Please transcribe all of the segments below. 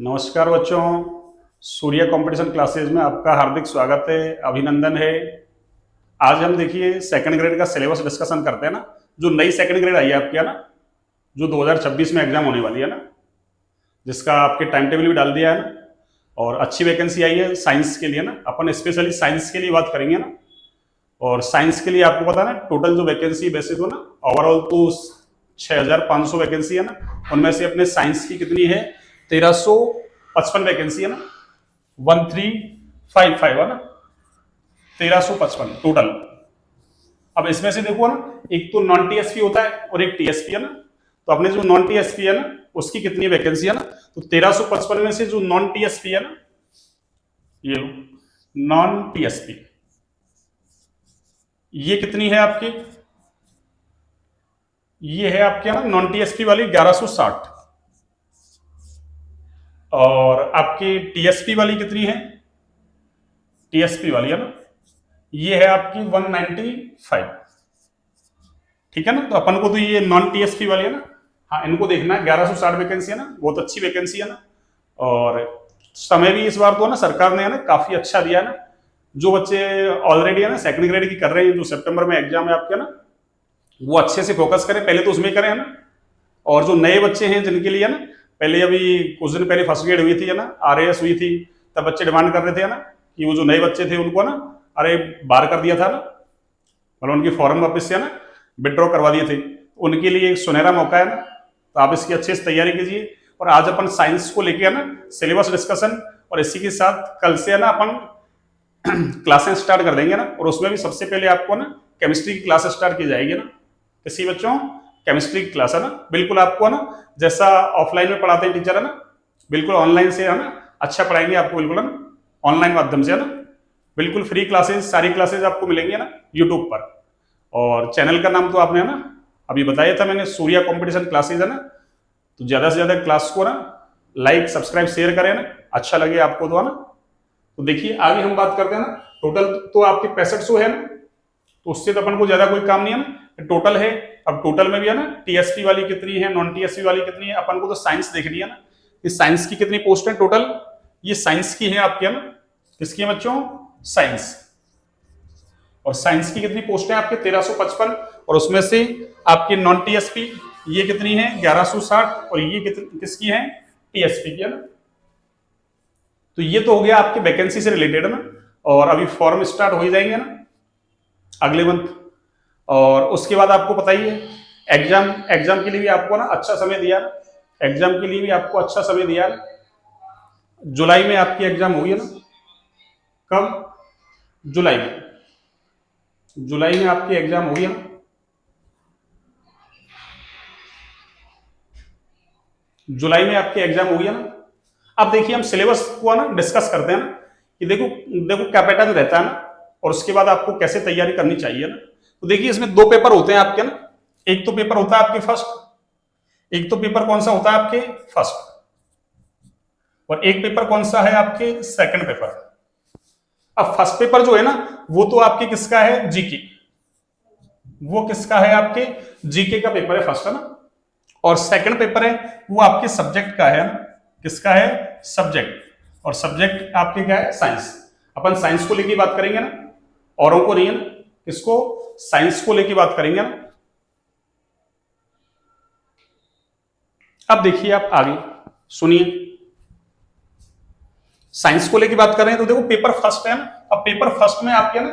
नमस्कार बच्चों। सूर्य competition classes में आपका हार्दिक स्वागत है, अभिनंदन है। आज हम देखिए सेकंड ग्रेड का सिलेबस डिस्कशन करते हैं ना। जो नई सेकंड ग्रेड आई है आपके है ना, जो 2026 में एग्जाम होने वाली है ना, जिसका आपके टाइम टेबल भी डाल दिया है ना, और अच्छी वैकेंसी आई है साइंस के लिए ना। अपन स्पेशली साइंस के लिए बात करेंगे ना। और साइंस के लिए आपको पता है ना, टोटल जो वैकेंसी वैसे तो ना ओवरऑल तो 6500 वैकेंसी है ना। उनमें से अपने साइंस की कितनी है, 1355 वैकेंसी है ना, 1355 है ना, 1355 टोटल। अब इसमें से देखो ना, एक तो नॉन टीएसपी होता है और एक टीएसपी है ना। तो अपने जो नॉन टीएसपी है ना, उसकी कितनी वैकेंसी है ना, तो 1355 में से जो नॉन टीएसपी है ना, ये नॉन टीएसपी ये कितनी है आपकी, ये है आपके ना नॉन टीएसपी वाली 1160। और आपकी टीएसपी वाली कितनी है, टीएसपी वाली है ना, ये है आपकी 195। ठीक है ना। तो अपन को तो ये नॉन टीएसपी वाली है ना, हाँ इनको देखना है। 1160 वैकेंसी है ना, बहुत अच्छी वैकेंसी है ना। और समय भी इस बार तो है ना सरकार ने है ना काफी अच्छा दिया है ना। जो बच्चे ऑलरेडी है ना सेकंड ग्रेड की कर रहे हैं, जो सितंबर में एग्जाम है आपके ना, वो अच्छे से फोकस करें, पहले तो उसमें करें है ना। और जो नए बच्चे हैं जिनके लिए ना, पहले अभी कुछ दिन पहले फर्स्ट ग्रेड हुई थी है ना, आरएएस हुई थी, तब बच्चे डिमांड कर रहे थे है ना कि वो जो नए बच्चे थे उनको ना, अरे बाहर कर दिया था ना, मतलब उनकी फॉर्म वापस से है ना विड्रॉ करवा दिए थे। उनके लिए एक सुनहरा मौका है ना। तो आप इसकी अच्छे से तैयारी कीजिए। और आज अपन साइंस को लेके है ना सिलेबस डिस्कशन, और इसी के साथ कल से है ना अपन क्लासें स्टार्ट कर देंगे ना। और उसमें भी सबसे पहले आपको ना केमिस्ट्री की क्लास स्टार्ट की जाएगी ना। किसी बच्चों, केमिस्ट्री की क्लास है ना, बिल्कुल आपको ना जैसा ऑफलाइन में पढ़ाते हैं टीचर है ना, बिल्कुल ऑनलाइन से है ना अच्छा पढ़ाएंगे आपको, बिल्कुल है ना ऑनलाइन माध्यम से है ना। बिल्कुल फ्री क्लासेस, सारी क्लासेस आपको मिलेंगी ना यूट्यूब पर। और चैनल का नाम तो आपने है ना अभी बताया था मैंने, सूर्या कंपटीशन क्लासेस है ना। तो ज्यादा से ज्यादा क्लास को ना लाइक सब्सक्राइब शेयर करें ना, अच्छा लगे आपको तो है ना। तो देखिए आगे हम बात करते हैं ना। टोटल तो आपके 6500 है ना, तो उससे तो अपन को ज्यादा कोई काम नहीं है ना, टोटल है। अब टोटल में भी है ना टीएसपी वाली कितनी है, नॉन टीएसपी वाली कितनी है, अपन को तो साइंस देखनी है ना। इस साइंस की कितनी पोस्ट है टोटल, ये साइंस की है आपके है ना। किसकी है बच्चों, साइंस। और साइंस की कितनी पोस्ट है आपके 1355। और उसमें से आपकी नॉन टीएसपी ये कितनी है 1160, और ये किसकी है, टीएसपी की है ना। तो ये तो हो गया आपके वैकेंसी से रिलेटेड है ना। और अभी फॉर्म स्टार्ट हो ही जाएंगे ना अगले मंथ। और उसके बाद आपको पता ही है एग्जाम, एग्जाम के लिए भी आपको ना अच्छा समय दिया, एग्जाम के लिए भी आपको अच्छा समय दिया। जुलाई में आपकी एग्जाम होगी ना, कब, जुलाई में, जुलाई में आपकी एग्जाम होगी ना। जुलाई में आपकी एग्जाम होगी ना। अब देखिए हम सिलेबस को ना डिस्कस करते हैं ना कि देखो देखो क्या पैटर्न रहता है ना, और उसके बाद आपको कैसे तैयारी करनी चाहिए ना। तो देखिए इसमें दो पेपर होते हैं आपके ना। एक तो पेपर होता है आपके फर्स्ट, एक तो पेपर कौन सा होता है आपके फर्स्ट, और एक पेपर कौन सा है आपके सेकंड पेपर। अब फर्स्ट पेपर जो है ना, वो तो आपके किसका है, जीके। वो किसका है आपके, जीके का पेपर है फर्स्ट है ना। और सेकंड पेपर है वो आपके सब्जेक्ट का है ना। किसका है, सब्जेक्ट। और सब्जेक्ट आपके क्या है, साइंस। अपन साइंस को लेके बात करेंगे ना, औरों को नहीं है ना। किसको, साइंस को लेके बात करेंगे ना। अब देखिए आप आगे सुनिए, साइंस को लेके बात कर रहे हैं तो देखो पेपर फर्स्ट है ना। अब पेपर फर्स्ट में आपके ना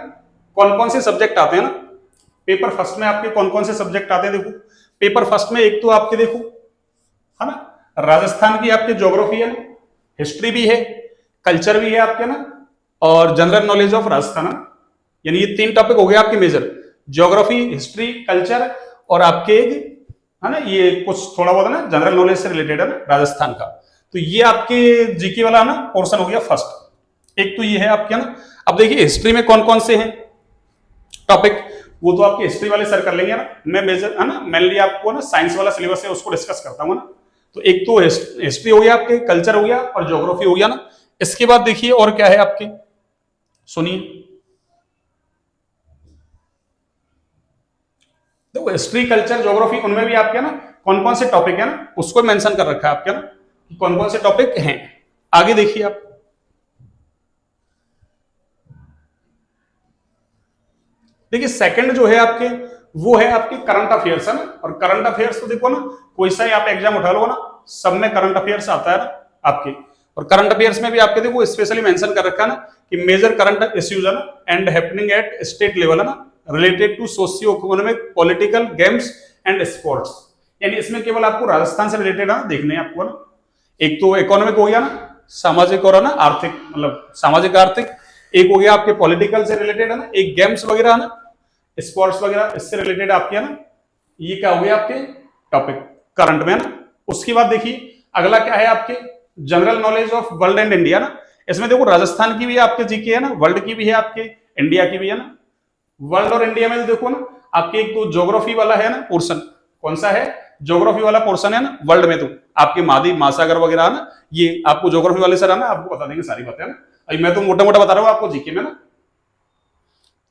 कौन कौन से सब्जेक्ट आते हैं ना, पेपर फर्स्ट में आपके कौन कौन से सब्जेक्ट आते हैं देखो। पेपर फर्स्ट में एक तो आपके देखो है ना, राजस्थान की आपके ज्योग्राफी है ना, हिस्ट्री भी है, कल्चर भी है आपके ना, और जनरल नॉलेज ऑफ राजस्थान है। यानी ये तीन टॉपिक हो गए आपके मेजर, ज्योग्राफी, हिस्ट्री, कल्चर, और आपके है ना ये कुछ थोड़ा बहुत है ना जनरल नॉलेज से रिलेटेड है ना राजस्थान का। तो ये आपके जीके वाला ना पोर्शन हो गया फर्स्ट। एक तो ये है आपके ना। अब देखिए हिस्ट्री में कौन कौन से हैं टॉपिक, वो तो आपके हिस्ट्री वाले सर कर लेंगे ना। मैं मेजर है ना मेनली आपको ना साइंस वाला सिलेबस है उसको डिस्कस करता हूँ ना। तो एक तो हिस्ट्री हो गया आपके, कल्चर हो गया, और ज्योग्राफी हो गया ना। इसके बाद देखिए और क्या है आपके, सुनिए। देखो हिस्ट्री, कल्चर, ज्योग्राफी, उनमें भी आपके ना कौन कौन से टॉपिक है ना उसको मेंशन कर रखा है आपके ना, कौन कौन से टॉपिक हैं। आगे देखिए आप, देखिए सेकंड जो है आपके, वो है आपके करंट अफेयर्स, है ना। और करंट अफेयर्स तो देखो ना, कोई सा ही आप एग्जाम उठा लो ना, सब में करंट अफेयर्स आता है ना आपके। और करंट अफेयर्स में भी आपके देखो स्पेशली मेंशन कर रखा है ना कि मेजर करंट इश्यूज है ना and happening at state level, है ना, related to socio economic political games and sports. यानी इसमें केवल आपको राजस्थान से रिलेटेड है ना देखने हैं आपको, ना। एक तो इकोनॉमिक हो गया ना, सामाजिक, और है ना आर्थिक, मतलब सामाजिक आर्थिक। एक हो गया आपके पॉलिटिकल से रिलेटेड, है ना, एक गेम्स वगैरह, है ना, स्पोर्ट्स वगैरह, इससे रिलेटेड आपके, है ना, ये क्या हो गया आपके टॉपिक करंट में, है ना। उसके बाद देखिए अगला क्या है आपके general knowledge of world and India, ना। इसमें देखो राजस्थान की भी आपके जीके है ना, वर्ल्ड की भी है आपके, इंडिया की भी है ना। वर्ल्ड और इंडिया में देखो ना आपके एक तो ज्योग्राफी वाला है ना पोर्शन, कौन सा है, ज्योग्राफी वाला पोर्शन है ना वर्ल्ड में, तो आपके महाद्वीप महासागर वगैरह है ना, ये आपको ज्योग्राफी वाले सर है ना आपको बता देंगे सारी बातें, है ना। अभी मैं तो मोटा मोटा बता रहा हूँ आपको जीके में, ना।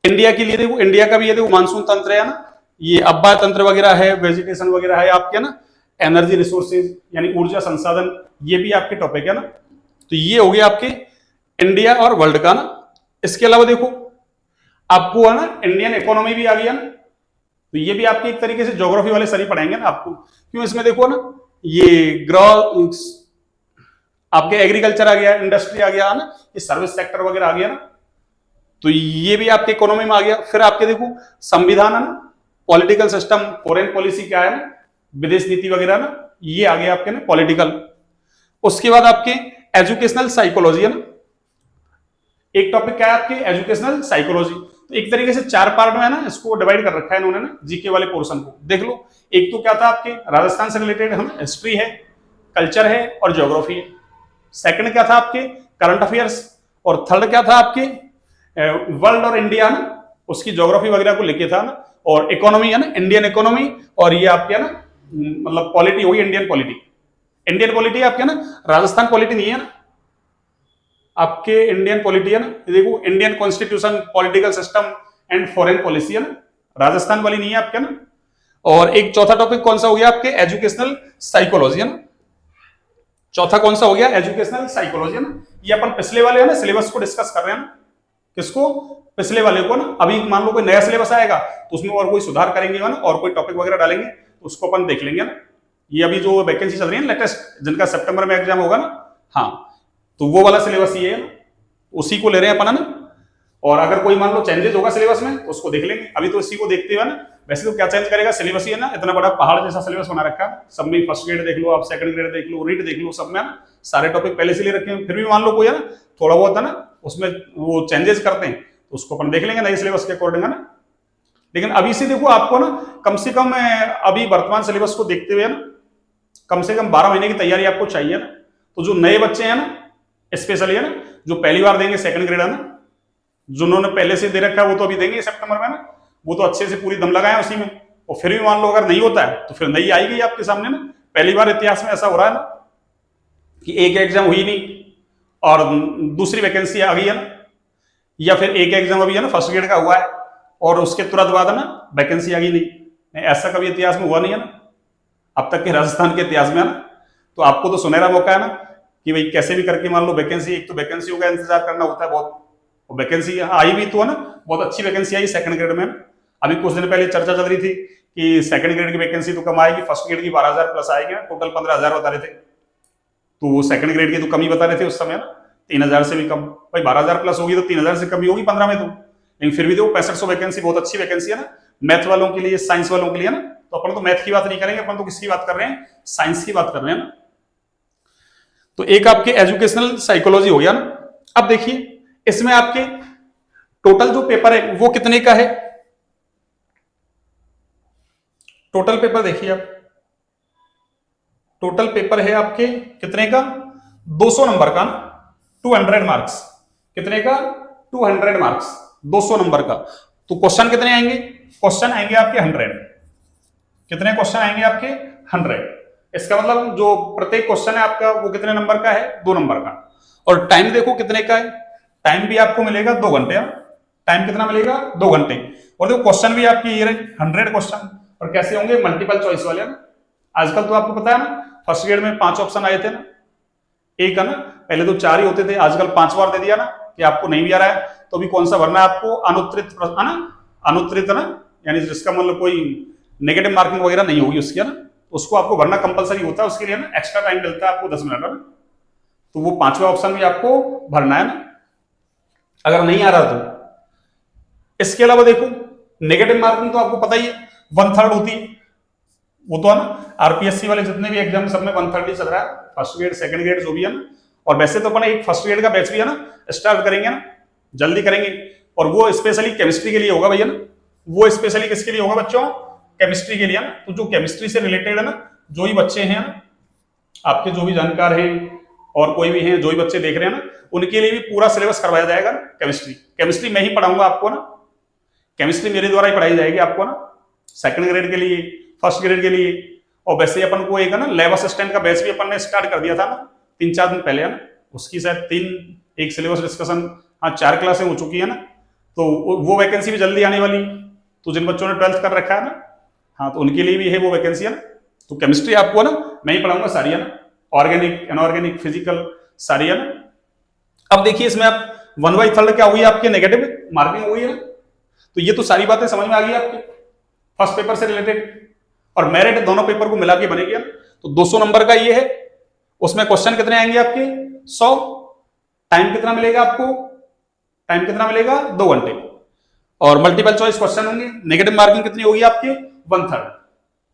इंडिया के लिए देखो, इंडिया का भी ये देखो मानसून तंत्र है ना, ये अब्बा तंत्र वगैरह है, वेजिटेशन वगैरह है आपके, ना, एनर्जी रिसोर्सेज यानी ऊर्जा संसाधन, ये भी आपके टॉपिक है ना। तो ये हो गया आपके इंडिया और वर्ल्ड का, ना। इसके अलावा देखो आपको है ना इंडियन इकोनॉमी भी आ गया ना, तो ये भी आपके एक तरीके से ज्योग्राफी वाले सर ही पढ़ाएंगे ना आपको, क्यों इसमें देखो ना ये ग्रो आपके एग्रीकल्चर आ गया, इंडस्ट्री आ गया, है ना, ये सर्विस सेक्टर वगैरह आ गया ना, तो ये भी आपके इकोनॉमी में आ गया। फिर आपके देखो संविधान, है ना, पॉलिटिकल सिस्टम, फॉरेन पॉलिसी क्या है ना, विदेश नीति वगैरह, ना, ये आ गया आपके ना पॉलिटिकल। उसके बाद आपके एजुकेशनल साइकोलॉजी, है ना, एक टॉपिक क्या है आपके एजुकेशनल साइकोलॉजी। तो एक तरीके से 4 पार्ट में है ना इसको डिवाइड कर रखा है इन्होंने ना जीके वाले पोर्शन को, देख लो। एक तो क्या था आपके राजस्थान से रिलेटेड, है ना, हिस्ट्री है, कल्चर है और ज्योग्राफी है। सेकंड क्या था आपके करंट अफेयर्स, और थर्ड क्या था आपके वर्ल्ड और इंडिया, ना, उसकी ज्योग्राफी वगैरह को लेके था ना। और इकोनॉमी है ना, इंडियन इकोनॉमी, और ये आपके है ना मतलब पॉलिटी होगी इंडियन पॉलिटी। इंडियन पॉलिटी आपके ना, राजस्थान पॉलिटी नहीं है ना आपके, इंडियन पॉलिटी है ना, देखो Indian constitution, political system and foreign policy, है ना, राजस्थान वाली नहीं है आपके, ना। और एक चौथा टॉपिक कौन सा हो गया आपके एजुकेशनल साइकोलॉजी, है ना। चौथा कौन सा हो गया एजुकेशनल साइकोलॉजी, है ना। ये अपन पिछले वाले है ना सिलेबस को डिस्कस कर रहे हैं ना, किसको, पिछले वाले को, ना। अभी मान लो कोई नया सिलेबस आएगा तो उसमें और कोई सुधार करेंगे, ना, और कोई टॉपिक वगैरह डालेंगे तो उसको अपन देख लेंगे, ना। ये अभी जो वैकेंसी चल रही है ना लेटेस्ट, जिनका सितंबर में एग्जाम होगा ना, हाँ, तो वो वाला सिलेबस ये है, उसी को ले रहे हैं अपन, है ना। और अगर कोई मान लो चेंजेस होगा सिलेबस में तो उसको देख लेंगे, अभी तो इसी को देखते हुए, ना। वैसे तो क्या चेंज करेगा, सिलेबस ही है ना, इतना बड़ा पहाड़ जैसा सिलेबस बना रखा है, सब में फर्स्ट ग्रेड देख लो आप, सेकंड ग्रेड देख लो, रीड देख लो, सब में सारे टॉपिक पहले से ले रखे हैं। फिर भी मान लो कोई है ना थोड़ा बहुत है ना उसमें वो चेंजेस करते हैं तो उसको अपन देख लेंगे नए सिलेबस के अकॉर्डिंग, है ना। लेकिन अभी से देखो आपको ना कम से कम अभी वर्तमान सिलेबस को देखते हुए ना कम से कम 12 महीने की तैयारी आपको चाहिए, ना। तो जो नए बच्चे हैं ना स्पेशली, है ना, जो पहली बार देंगे सेकंड ग्रेड, है ना, जिन्होंने पहले से दे रखा है वो तो अभी देंगे सितंबर में, ना, वो तो अच्छे से पूरी दम लगाए उसी में। और फिर भी मान लो अगर नहीं होता है तो फिर नई आएगी आपके सामने, ना। पहली बार इतिहास में ऐसा हो रहा है ना कि एक एग्जाम हुई नहीं और दूसरी वैकेंसी आ गई, है ना, या फिर एक एग्जाम अभी है ना फर्स्ट ग्रेड का हुआ है और उसके तुरंत बाद है ना वैकेंसी आ गई नहीं, ऐसा कभी इतिहास में हुआ नहीं है, ना, अब तक के राजस्थान के इतिहास में, है ना। तो आपको तो सुनहरा मौका है ना कि भाई कैसे भी करके मान लो वैकेंसी, एक तो वैकेंसी का इंतजार करना होता है बहुत, और वैकेंसी आई भी तो है ना, बहुत अच्छी वैकेंसी आई सेकंड ग्रेड में। अभी कुछ दिन पहले चर्चा चल रही थी कि सेकंड ग्रेड की वैकेंसी तो कम आएगी, फर्स्ट ग्रेड की 12,000 प्लस आएगी, टोटल 15,000 बता रहे थे, तो वो सेकंड ग्रेड की तो कम ही बता रहे थे उस समय, ना, 3,000 से भी कम। भाई 12,000 प्लस होगी तो 3,000 से कम ही होगी 15 में तो, लेकिन फिर भी देखो 6500 वैकेंसी बहुत अच्छी वैकेंसी है, ना, मैथ वालों के लिए, साइंस वालों के लिए, ना। तो अपन तो मैथ की बात नहीं करेंगे, अपन तो किसकी बात कर रहे हैं, साइंस की बात कर रहे हैं, ना। तो एक आपके एजुकेशनल साइकोलॉजी हो गया, ना। अब देखिए इसमें आपके टोटल जो पेपर है वो कितने का है, टोटल पेपर देखिए आप, टोटल पेपर है आपके कितने का, 200 नंबर का, 200 मार्क्स, कितने का, 200 मार्क्स, 200 नंबर का। तो क्वेश्चन कितने आएंगे, क्वेश्चन आएंगे आपके 100, कितने क्वेश्चन आएंगे आपके 100। इसका मतलब जो प्रत्येक क्वेश्चन है आपका वो कितने नंबर का है, 2 नंबर का। और टाइम देखो कितने का है, टाइम भी आपको मिलेगा 2 घंटे, टाइम कितना मिलेगा, 2 घंटे। और देखो क्वेश्चन भी आपके ये 100 क्वेश्चन, और कैसे होंगे, मल्टीपल चॉइस वाले, ना। आजकल तो आपको पता है ना फर्स्ट ग्रेड में 5 ऑप्शन आए थे, ना, एक है ना, पहले तो 4 ही होते थे, आजकल 5 बार दे दिया ना कि आपको नहीं भी आ रहा है तो अभी कौन सा भरना है आपको, अनुत्तरित है ना, अनुत्तरित है ना, यानी जिसका मतलब कोई नेगेटिव मार्किंग वगैरह नहीं होगी उसकी, है ना, उसको आपको भरना कंपलसरी होता है, उसके लिए ना एक्स्ट्रा टाइम मिलता है आपको 10 मिनट, है ना, तो वो 5वां ऑप्शन भी आपको भरना है ना, अगर नहीं आ रहा तो। इसके अलावा देखो नेगेटिव मार्किंग तो आपको पता ही है 1/3 होती है, वो तो है ना, आरपीएससी वाले जितने भी एग्जाम सब में 1/3 ही चल रहा है, फर्स्ट ग्रेड सेकंड ग्रेड जो भी है ना। और वैसे तो अपन एक फर्स्ट ग्रेड का बैच भी है ना स्टार्ट करेंगे ना, जल्दी करेंगे, और वो स्पेशली केमिस्ट्री के लिए होगा भैया ना, वो स्पेशली किसके लिए होगा बच्चों, केमिस्ट्री के लिए ना। तो जो केमिस्ट्री से रिलेटेड है ना, जो ही बच्चे हैं ना आपके, जो भी जानकार हैं और कोई भी हैं जो भी बच्चे देख रहे हैं ना, उनके लिए भी पूरा सिलेबस करवाया जाएगा ना। केमिस्ट्री केमिस्ट्री मैं ही पढ़ाऊंगा आपको ना, केमिस्ट्री मेरे द्वारा ही पढ़ाई जाएगी आपको ना, सेकंड ग्रेड के लिए, फर्स्ट ग्रेड के लिए। और वैसे अपन को एक है ना लैब असिस्टेंट का बैच भी अपन ने स्टार्ट कर दिया था ना 3-4 दिन पहले, है ना, उसकी शायद एक सिलेबस डिस्कशन, हाँ 4 क्लासें हो चुकी है ना, तो वो वैकेंसी भी जल्दी आने वाली। तो जिन बच्चों ने 12th कर रखा है ना, हाँ तो उनके लिए भी है वो वैकेंसी, है ना। तो केमिस्ट्री आपको ना मैं ही पढ़ाऊंगा सारी, है ना, ऑर्गेनिक इनऑर्गेनिक फिजिकल सारी, है ना। अब देखिए इसमें आप 1/3 क्या हुई आपकी नेगेटिव मार्किंग हुई है ना। तो ये तो सारी बातें समझ में आ गई आपकी फर्स्ट पेपर से रिलेटेड, और मेरिट दोनों पेपर को मिला के बनेगी। तो 200 नंबर का ये है, उसमें क्वेश्चन कितने आएंगे आपके 100, टाइम कितना मिलेगा आपको, टाइम कितना मिलेगा 2 घंटे, और मल्टीपल चॉइस क्वेश्चन होंगे। नेगेटिव मार्किंग कितनी होगी आपकी 1/3,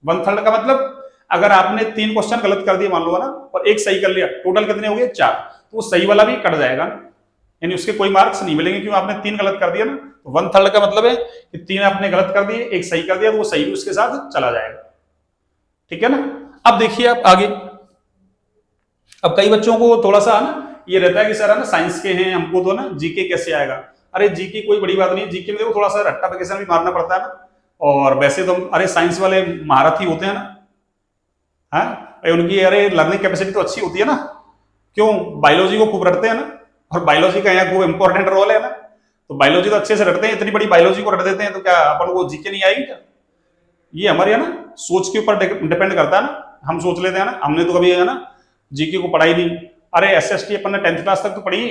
1/3 का मतलब अगर आपने 3 क्वेश्चन गलत कर दिए मान लो ना, और एक सही कर लिया, टोटल कितने हो गए 4, तो वो सही वाला भी कट जाएगा, यानी उसके कोई मार्क्स नहीं मिलेंगे, क्यों आपने 3 गलत कर दिया ना। तो 1/3 का मतलब है कि 3 आपने गलत कर दिए, एक सही कर दिया, तो वो सही भी उसके साथ चला जाएगा, ठीक है ना। अब देखिए आप आगे, अब कई बच्चों को थोड़ा सा ना ये रहता है कि सर है ना साइंस के हैं, हमको तो ना जीके कैसे आएगा। अरे जीके कोई बड़ी बात नहीं, जीके में देखो थोड़ा सा रट्टा वैकेशन भी मारना पड़ता है ना, और वैसे तो अरे साइंस वाले महारथी होते हैं ना, हाँ उनकी अरे लर्निंग कैपेसिटी तो अच्छी होती है ना, क्यों बायोलॉजी को खूब रटते हैं ना, और बायोलॉजी का यहाँ खूब इंपॉर्टेंट रोल है ना, तो बायोलॉजी तो अच्छे से रटते हैं, इतनी बड़ी बायोलॉजी को रट देते हैं, तो क्या अपन को जीके नहीं आएगी क्या। ये हमारे है ना सोच के ऊपर डिपेंड करता है ना, हम सोच लेते हैं ना, हमने तो कभी है ना जीके को पढ़ाई नहीं, अरे एसएसटी अपन ने 10th क्लास तक तो पढ़ी,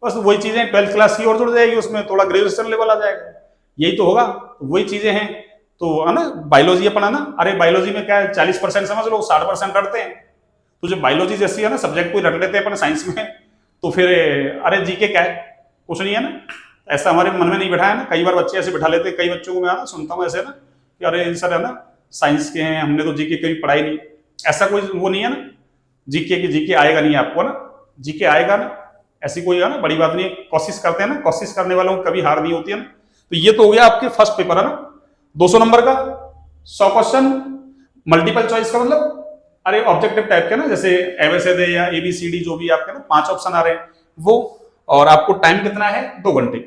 बस वही चीजें 12th क्लास की और जुड़ जाएगी, उसमें थोड़ा ग्रेजुएशन लेवल आ जाएगा, यही तो होगा, तो वही चीजें हैं। तो है ना बायोलॉजी अपन है ना, अरे बायोलॉजी में क्या है 40% समझ लो, 60% रटते हैं, तो जब बायोलॉजी जैसी है ना सब्जेक्ट को रट लेते हैं अपन साइंस में, तो फिर अरे जीके क्या है, कुछ नहीं है ना, ऐसा हमारे मन में नहीं बैठा है ना। कई बार बच्चे ऐसे बैठा लेते हैं, कई बच्चों को मैं सुनता हूँ ऐसे ना कि अरे सर है ना साइंस के हैं, हमने तो जीके कभी पढ़ाई नहीं, ऐसा कोई वो नहीं है ना, जीके की जीके आएगा नहीं आपको ना, जीके आएगा ना, ऐसी कोई है ना बड़ी बात नहीं, कोशिश करते हैं ना, कोशिश करने वालों को कभी हार नहीं होती है ना। तो ये तो हो गया आपके फर्स्ट पेपर है ना 200 नंबर का, 100 क्वेश्चन मल्टीपल चॉइस का मतलब अरे ऑब्जेक्टिव टाइप के ना, जैसे एबीसीडी या एबीसीडी जो भी आपके ना 5 ऑप्शन आ रहे हैं वो, और आपको टाइम कितना है 2 घंटे।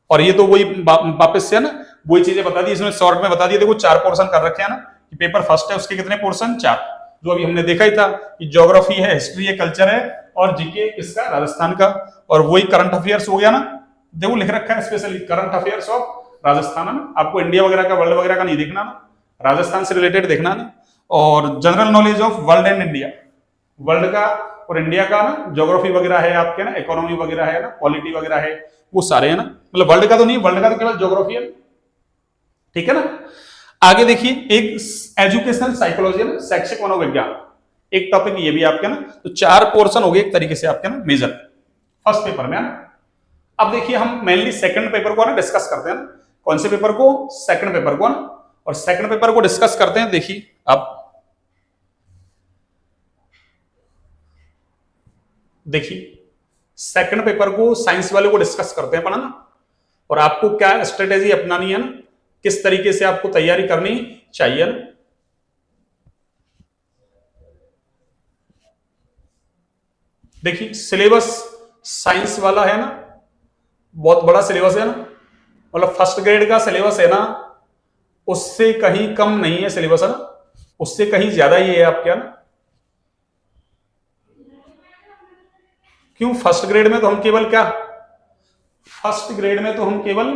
और ये तो वही वापस से है ना वही चीजें बता दी, इसमें शॉर्ट में बता दिए, देखो 4 पोर्शन कर रखे हैं ना, कि पेपर फर्स्ट है उसके कितने पोर्शन 4, जो अभी हमने देखा ही था कि ज्योग्राफी है, हिस्ट्री है, कल्चर है, और जीके किसका राजस्थान का, और वही करंट अफेयर्स हो गया ना, देखो लिख रखा है specially current affairs of Rajasthan है ना, आपको इंडिया वगैरह का वर्ल्ड वगैरह का नहीं देखना ना, राजस्थान से रिलेटेड देखना ना। और general knowledge of world and India, world का और इंडिया का ना ज्योग्राफी वगैरह है आपके ना, इकोनॉमी वगैरह है ना, पॉलिटी वगैरह है, वो सारे है ना, मतलब वर्ल्ड का तो नहीं, वर्ल्ड का तो केवल ज्योग्राफी है, ठीक है ना। आगे देखिए एक एजुकेशनल साइकोलॉजी है ना, शैक्षिक मनोविज्ञान, एक टॉपिक ये भी आपके ना, तो 4 पोर्शन हो गए एक तरीके से आपके ना मेजर फर्स्ट पेपर में है ना। अब देखिए हम मेनली सेकंड पेपर को ना डिस्कस करते हैं ना, कौन से पेपर को, सेकंड पेपर को ना, और सेकंड पेपर को डिस्कस करते हैं। देखिए आप देखिए सेकंड पेपर को साइंस वाले को डिस्कस करते हैं अपन ना, और आपको क्या स्ट्रेटेजी अपनानी है ना, किस तरीके से आपको तैयारी करनी चाहिए ना। देखिए सिलेबस साइंस वाला है ना, बहुत बड़ा सिलेबस है ना, मतलब फर्स्ट ग्रेड का सिलेबस है ना, उससे कहीं कम नहीं है सिलेबस है ना, उससे कहीं ज्यादा ही है आपके ना। क्यों फर्स्ट ग्रेड में तो हम केवल क्या, फर्स्ट ग्रेड में तो हम केवल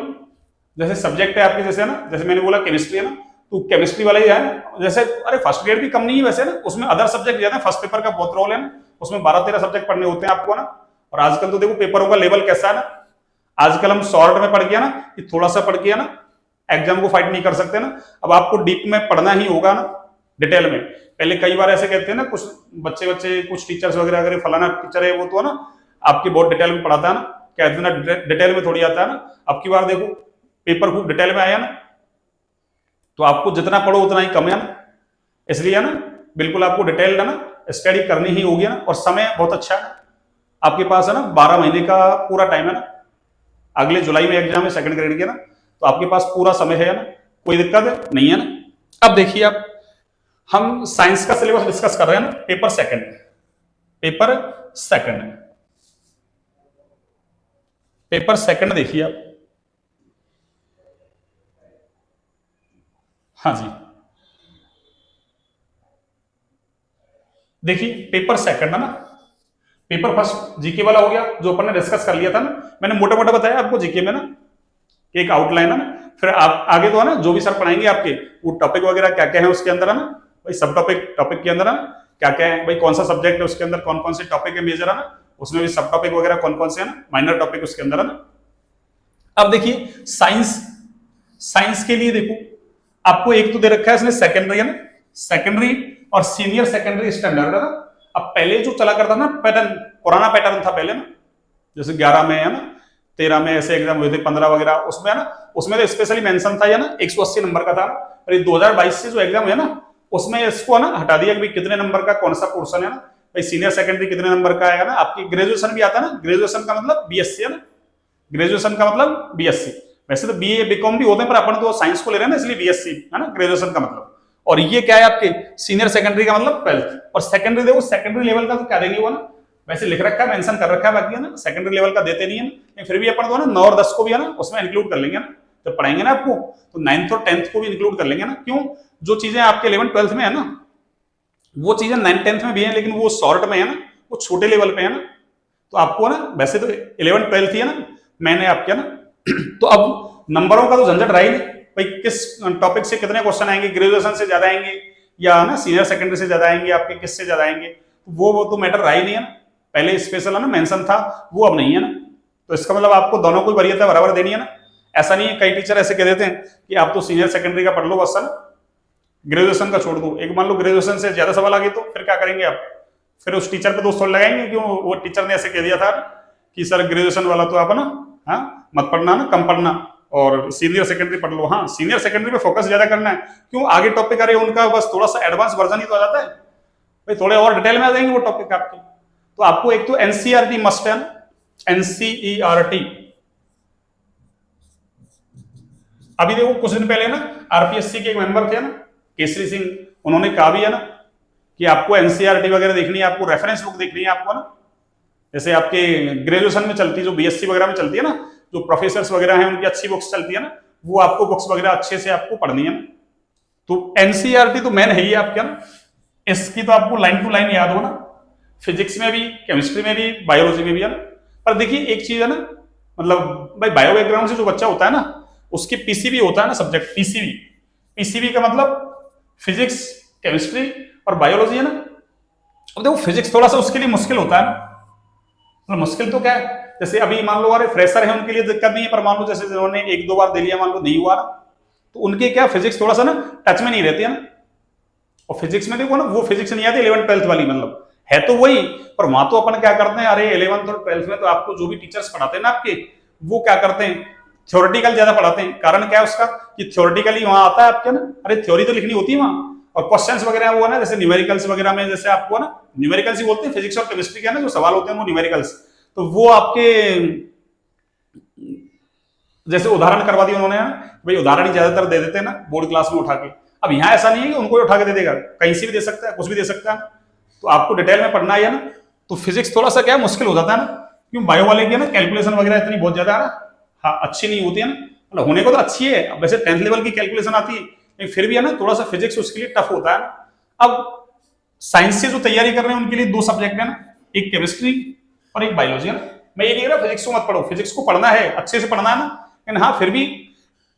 जैसे सब्जेक्ट है आपके, जैसे ना जैसे मैंने बोला केमिस्ट्री है ना, तो केमिस्ट्री वाला ही है जैसे, अरे फर्स्ट ग्रेड भी कम नहीं है वैसे ना, उसमें अदर सब्जेक्ट ज्यादा है, फर्स्ट पेपर का बहुत रोल है ना, उसमें 12-13 सब्जेक्ट पढ़ने होते हैं आपको ना। और आजकल तो देखो पेपरों का लेवल कैसा है ना, आजकल हम शॉर्ट में पढ़ गया ना कि थोड़ा सा पढ़ गया ना एग्जाम को फाइट नहीं कर सकते ना। अब आपको डीप में पढ़ना ही होगा ना, डिटेल में। पहले कई बार ऐसे कहते हैं ना कुछ बच्चे कुछ टीचर्स वगैरह, अगर फलाना टीचर है वो तो है ना आपकी बहुत डिटेल में पढ़ाता है ना, क्या इतना डिटेल में थोड़ी आता है ना। अब की बार देखो पेपर खूब डिटेल में आया ना, तो आपको जितना पढ़ो उतना ही कम है ना, इसलिए है ना बिल्कुल आपको डिटेल है ना स्टडी करनी ही होगी ना। और समय बहुत अच्छा है, आपके पास है ना 12 महीने का पूरा टाइम है ना, अगले जुलाई में एग्जाम है सेकंड ग्रेड के ना, तो आपके पास पूरा समय है ना, कोई दिक्कत नहीं है ना। अब देखिए आप, हम साइंस का सिलेबस डिस्कस कर रहे हैं ना, paper second, paper second, paper second देखिए आप। हाँ जी, देखिए पेपर सेकंड है ना, पेपर फर्स्ट जीके वाला हो गया जो अपन ने डिस्कस कर लिया था ना, मैंने मोटा मोटा बताया आपको जीके में ना, एक आउटलाइन है ना। फिर आप आगे तो है ना जो भी सर पढ़ाएंगे आपके वो टॉपिक वगैरह क्या क्या है उसके अंदर है ना भाई, सब टॉपिक के अंदर है ना क्या क्या है भाई, कौन सा सब्जेक्ट है उसके अंदर कौन कौन से टॉपिक है मेजर है ना, उसमें भी सब टॉपिक वगैरह कौन कौन से है ना माइनर टॉपिक उसके अंदर है ना। अब देखिए साइंस, साइंस के लिए देखो आपको एक तो दे रखा है इसने सेकेंडरी है ना, सेकेंडरी और सीनियर सेकेंडरी स्टैंडर्ड है ना। अब पहले जो चला करता ना पैटर्न, पुराना पैटर्न था पहले ना, जैसे 11 में है ना 13 में ऐसे एग्जाम हुए थे 15 वगैरह, उसमें है ना उसमें तो स्पेशली मेंशन था या ना 180 नंबर का था। और ये 2022 से जो एग्जाम है ना उसमें इसको ना हटा दिया कि भाई कितने नंबर का कौन सा पोर्शन है ना, भाई सीनियर सेकेंडरी कितने नंबर का आएगा ना। आपकी ग्रेजुएशन भी आता है ना, ग्रेजुएशन का मतलब बीएससी है ना, ग्रेजुएशन का मतलब बीएससी। वैसे तो बीए बीकॉम भी होते हैं पर अपन तो साइंस को ले रहे हैं ना इसलिए बीएससी है ना ग्रेजुएशन का मतलब। और ये क्या है आपके सीनियर सेकेंडरी का मतलब 12th। और सेकेंडरी देखो सेकेंडरी लेवल का तो क्या देंगे वो ना, वैसे लिख रखा है मेंशन कर रखा है बाकी है ना, सेकेंडरी लेवल का देते नहीं है ना, फिर भी अपन तो ना 9 और 10 को भी है ना उसमें इंक्लूड कर लेंगे ना, जब पढ़ाएंगे ना आपको तो 9th और 10th को भी इंक्लूड कर लेंगे ना। क्यों, जो चीजें आपके 11th-12th में है ना वो चीजें 9th-10th में भी है, लेकिन वो शॉर्ट में है ना, वो छोटे लेवल पे है ना। तो आपको ना वैसे तो 11th-12th ही है ना मैंने आपके ना तो अब नंबरों का तो झंझट रहा ही नहीं भाई, किस टॉपिक से कितने क्वेश्चन आएंगे, ग्रेजुएशन से ज्यादा आएंगे या ना सीनियर सेकेंडरी से ज्यादा आएंगे, आपके किससे ज्यादा आएंगे, वो तो मैटर रहा ही नहीं है ना। पहले स्पेशल है ना मेंशन था, वो अब नहीं है ना। तो इसका मतलब आपको दोनों को वरीयता बराबर देनी है ना। ऐसा नहीं है, कई टीचर ऐसे कह देते हैं कि आप तो सीनियर सेकेंडरी का पढ़ लो बस है ना, ग्रेजुएशन का छोड़ दो। एक मान लो ग्रेजुएशन से ज्यादा सवाल आ गए तो फिर क्या करेंगे आप, फिर उस टीचर पे दोष थोड़ा लगाएंगे क्यों वो टीचर ने ऐसे कह दिया था कि सर ग्रेजुएशन वाला तो आप ना हाँ मत पढ़ना ना, कम पढ़ना और सीनियर सेकेंडरी पढ़ लो। हाँ सीनियर सेकेंडरी पे फोकस ज्यादा करना है, क्यों आगे टॉपिक आ रहे हैं उनका बस थोड़ा सा एडवांस वर्जन ही तो आ जाता है भाई, थोड़े और डिटेल में आ जाएंगे वो टॉपिक आपके। तो आपको एक तो एनसीईआरटी मस्ट है, एनसीईआरटी। अभी देखो कुछ दिन पहले ना आरपीएससी के एक मेंबर थे ना केसरी सिंह, उन्होंने कहा भी है ना कि आपको एनसीईआरटी वगैरह देखनी है, आपको रेफरेंस बुक देखनी है आपको ना, जैसे आपके ग्रेजुएशन में चलती जो बीएससी वगैरह में चलती है ना, जो प्रोफेसर्स वगैरह हैं उनकी अच्छी बुक्स चलती है ना, वो आपको बुक्स वगैरह अच्छे से आपको पढ़नी है ना। तो एनसीईआरटी तो मेन है ही आपके ना, इसकी तो आपको लाइन टू लाइन याद हो ना, फिजिक्स में भी, केमिस्ट्री में भी, बायोलॉजी में भी है ना। पर देखिए एक चीज है ना, मतलब भाई बायो बैकग्राउंड से जो बच्चा होता है ना उसके पीसीबी होता है ना सब्जेक्ट, पीसीबी, पीसीबी का मतलब फिजिक्स, केमिस्ट्री और बायोलॉजी है ना। अब देखो फिजिक्स थोड़ा सा उसके लिए मुश्किल होता है ना, मतलब मुश्किल तो क्या है, जैसे अभी मान लो अरे फ्रेशर है उनके लिए दिक्कत नहीं है, पर मान लो जैसे जिन्होंने 1-2 बार दे लिया मान लो नहीं हुआ ना, तो उनके क्या फिजिक्स थोड़ा सा ना टच में नहीं रहती है ना। और फिजिक्स में देखो ना वो फिजिक्स नहीं आती 11th-12th वाली, मतलब है तो वही, पर वहां तो अपन क्या करते हैं, अरे 11th और 12th में तो आपको जो भी टीचर्स पढ़ाते हैं ना आपके, वो क्या करते हैं थ्योरेटिकल ज्यादा पढ़ाते हैं। कारण क्या है उसका कि थ्योरेटिकली वहां आता है आपके ना, अरे थ्योरी तो लिखनी होती है वहां, और क्वेश्चंस वगैरह वो ना जैसे न्यूमेरिकल्स वगैरह में, जैसे आपको ना न्यूमेरिकल्स ही बोलते हैं फिजिक्स और केमिस्ट्री के ना जो सवाल होते हैं वो न्यूमेरिकल्स, तो वो आपके जैसे उदाहरण करवा दिया उन्होंने भाई, उदाहरण ही ज्यादातर दे देते हैं ना बोर्ड क्लास में उठा के। अब यहाँ ऐसा नहीं है कि उनको उठा के दे देगा, कहीं से भी दे सकता है, कुछ भी दे सकता है। तो आपको डिटेल में पढ़ना है ना, तो फिजिक्स थोड़ा सा क्या मुश्किल हो जाता है ना, क्यों बायो वाले की ना कैलकुलेशन वगैरह इतनी बहुत ज्यादा है ना, हाँ अच्छी नहीं होती है ना, मतलब होने को तो अच्छी है, अब वैसे 10th लेवल की कैलकुलेशन आती है, लेकिन फिर भी है ना थोड़ा सा फिजिक्स उसके लिए टफ होता है ना। अब साइंस से जो तैयारी कर रहे हैं उनके लिए 2 सब्जेक्ट है ना, एक केमिस्ट्री और एक बायोलॉजी है ना। मैं ये नहीं कह रहा फिजिक्स को मत पढ़ो, फिजिक्स को पढ़ना है, अच्छे से पढ़ना है ना, लेकिन हाँ फिर भी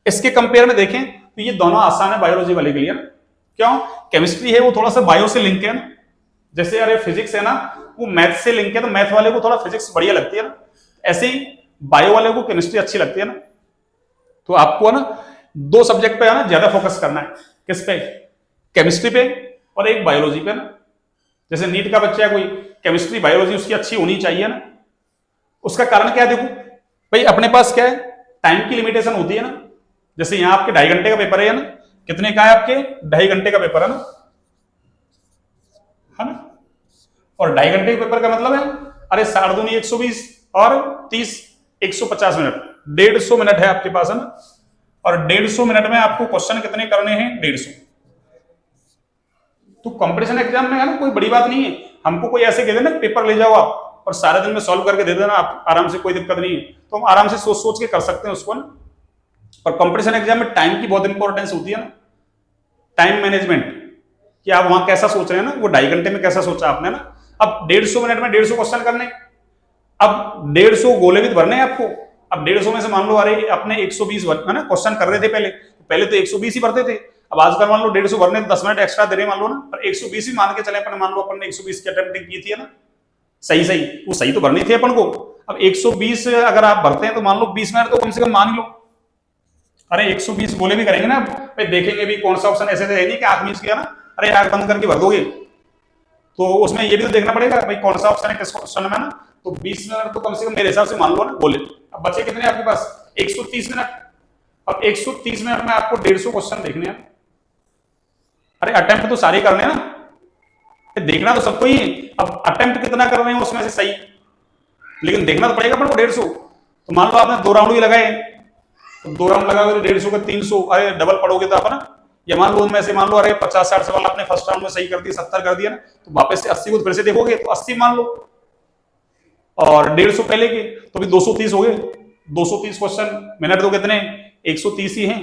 इसके कंपेयर में देखें तो ये दोनों आसान है बायोलॉजी वाले के लिए ना। क्यों, केमिस्ट्री है वो थोड़ा सा बायो से लिंक है ना, जैसे यार फिजिक्स है ना, वो मैथ से लिंक है, तो मैथ वाले को थोड़ा फिजिक्स बढ़िया लगती है ना, ऐसे ही बायो वाले को केमिस्ट्री अच्छी लगती है ना। तो आपको है ना दो सब्जेक्ट पे है ना ज्यादा फोकस करना है, किस पे, केमिस्ट्री पे और एक बायोलॉजी पे ना। जैसे नीट का बच्चा है कोई, केमिस्ट्री बायोलॉजी उसकी अच्छी होनी चाहिए ना। उसका कारण क्या है, देखो भाई अपने पास क्या है, टाइम की लिमिटेशन होती है ना। जैसे यहां आपके 2.5 घंटे का पेपर है ना, कितने का है आपके, 2.5 घंटे का पेपर है ना, है ना। और 2.5 घंटे के पेपर का मतलब है, अरे 7 दूनी 120 और 30 150 मिनट, 150 मिनट है आपके पास, है ना। और 150 मिनट में आपको क्वेश्चन कितने करने हैं, 150। तो कंपटीशन एग्जाम में है ना कोई बड़ी बात नहीं है, हमको कोई ऐसे कह देना पेपर ले जाओ आप और सारे दिन में सॉल्व करके दे देना आप आराम से, कोई दिक्कत नहीं है, तो हम आराम से सोच सोच के कर सकते हैं उसको ना। और कंपटीशन एग्जाम में टाइम की बहुत इंपॉर्टेंस होती है ना, टाइम मैनेजमेंट, कि आप वहां कैसा सोच रहे हैं ना, वो 2.5 घंटे में कैसा सोचा आपने ना। अब 150 मिनट में 150 क्वेश्चन करने, अब 150 गोले भी तो भरने हैं आपको। अब 150 में से मान लो अरे अपने 120 है ना क्वेश्चन कर रहे थे पहले तो 120 ही भरते थे। अब आजकल मान लो 150 भरने 10 मिनट एक्स्ट्रा दे रहे मान लो ना, पर 120 ही मान के चले अपन, मान लो अपन ने 120 की अटेम्प्टिंग की थी ना, सही सही वो सही तो भरनी थी अपन को। अब 120 अगर आप भरते हैं तो मान लो 20 मिनट तो कम से कम मान लो। अरे 120 गोले भी करेंगे ना भाई, देखेंगे भी कौन सा ऑप्शन ऐसे है नहीं कि आंख मीच किया ना, अरे आंख बंद करके भर दोगे, तो उसमें ये भी तो देखना पड़ेगा भाई कौन सा ऑप्शन है किस क्वेश्चन में ना। तो 20 मिनट तो कम से कम मेरे हिसाब से मान लो ना बोले। अब बचे कितने आपके पास, 130 मिनट। अब 130 मिनट में आपको 150 क्वेश्चन देखने हैं। अरे अटेम्प्ट तो सारे करने हैं ना, देखना तो सबको ही। अब अटेम्प्ट कितना कर रहे हैं उसमें से सही, लेकिन देखना तो पड़ेगा अपन को 150। तो मान लो आपने 2 राउंड भी लगाए, तो 2 राउंड लगाओगे तो 150 का 300, अरे डबल पढ़ोगे तो अपन, या मान लो उनमें से मान लो अरे 50-60 सवाल आपने फर्स्ट राउंड में सही कर दिया, 70 कर दिया ना, तो वापस से 80 को फिर से देखोगे तो 80 मान लो, और 150 पहले के तो भी 230 हो गए। 230 क्वेश्चन, मिनट तो कितने, 130 ही हैं।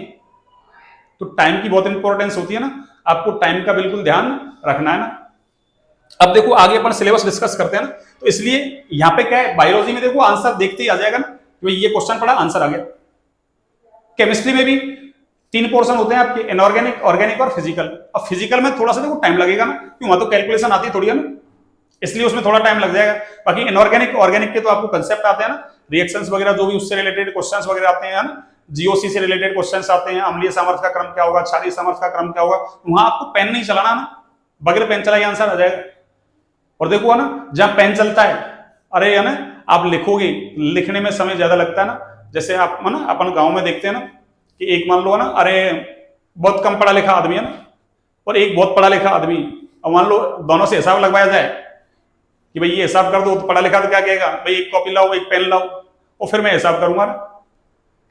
तो टाइम की बहुत इंपॉर्टेंस होती है ना, आपको टाइम का बिल्कुल ध्यान रखना है ना। अब देखो आगे अपन सिलेबस डिस्कस करते हैं ना, तो इसलिए यहां पे क्या है, बायोलॉजी में देखो आंसर देखते ही आ जाएगा ना, तो ये क्वेश्चन पढ़ा आंसर आ गया। केमिस्ट्री में भी 3 पोर्शन होते हैं आपके, इनऑर्गेनिक, ऑर्गेनिक और फिजिकल। अब फिजिकल में थोड़ा सा देखो टाइम लगेगा ना, क्यों वहां तो कैलकुलेशन आती थोड़ी है ना, इसलिए उसमें थोड़ा टाइम लग जाएगा। बाकी इनऑर्गेनिक, ऑर्गेनिक के तो आपको कंसेप्ट आते हैं ना, रिएक्शंस वगैरह जो भी उससे रिलेटेड क्वेश्चंस वगैरह आते हैं ना, जीओसी से रिलेटेड क्वेश्चंस आते हैं, अम्लीय सामर्थ्य का क्रम क्या होगा, क्षारीय सामर्थ्य का क्रम क्या होगा, वहां आपको पेन नहीं चलाना ना, बगैर पेन चलाए आंसर आ जाएगा। और देखो है ना जहां पेन चलता है, अरे है ना आप लिखोगे, लिखने में समय ज्यादा लगता है ना। जैसे आप है ना अपन गांव में देखते हैं ना कि एक मान लो है ना, अरे बहुत कम पढ़ा लिखा आदमी है ना, और एक बहुत पढ़ा लिखा आदमी, और मान लो दोनों से हिसाब लगवाया जाए कि भाई ये हिसाब कर दो, तो पढ़ा लिखा तो क्या कहेगा, भाई एक कॉपी लाओ एक पेन लाओ, और फिर मैं हिसाब करूंगा ना।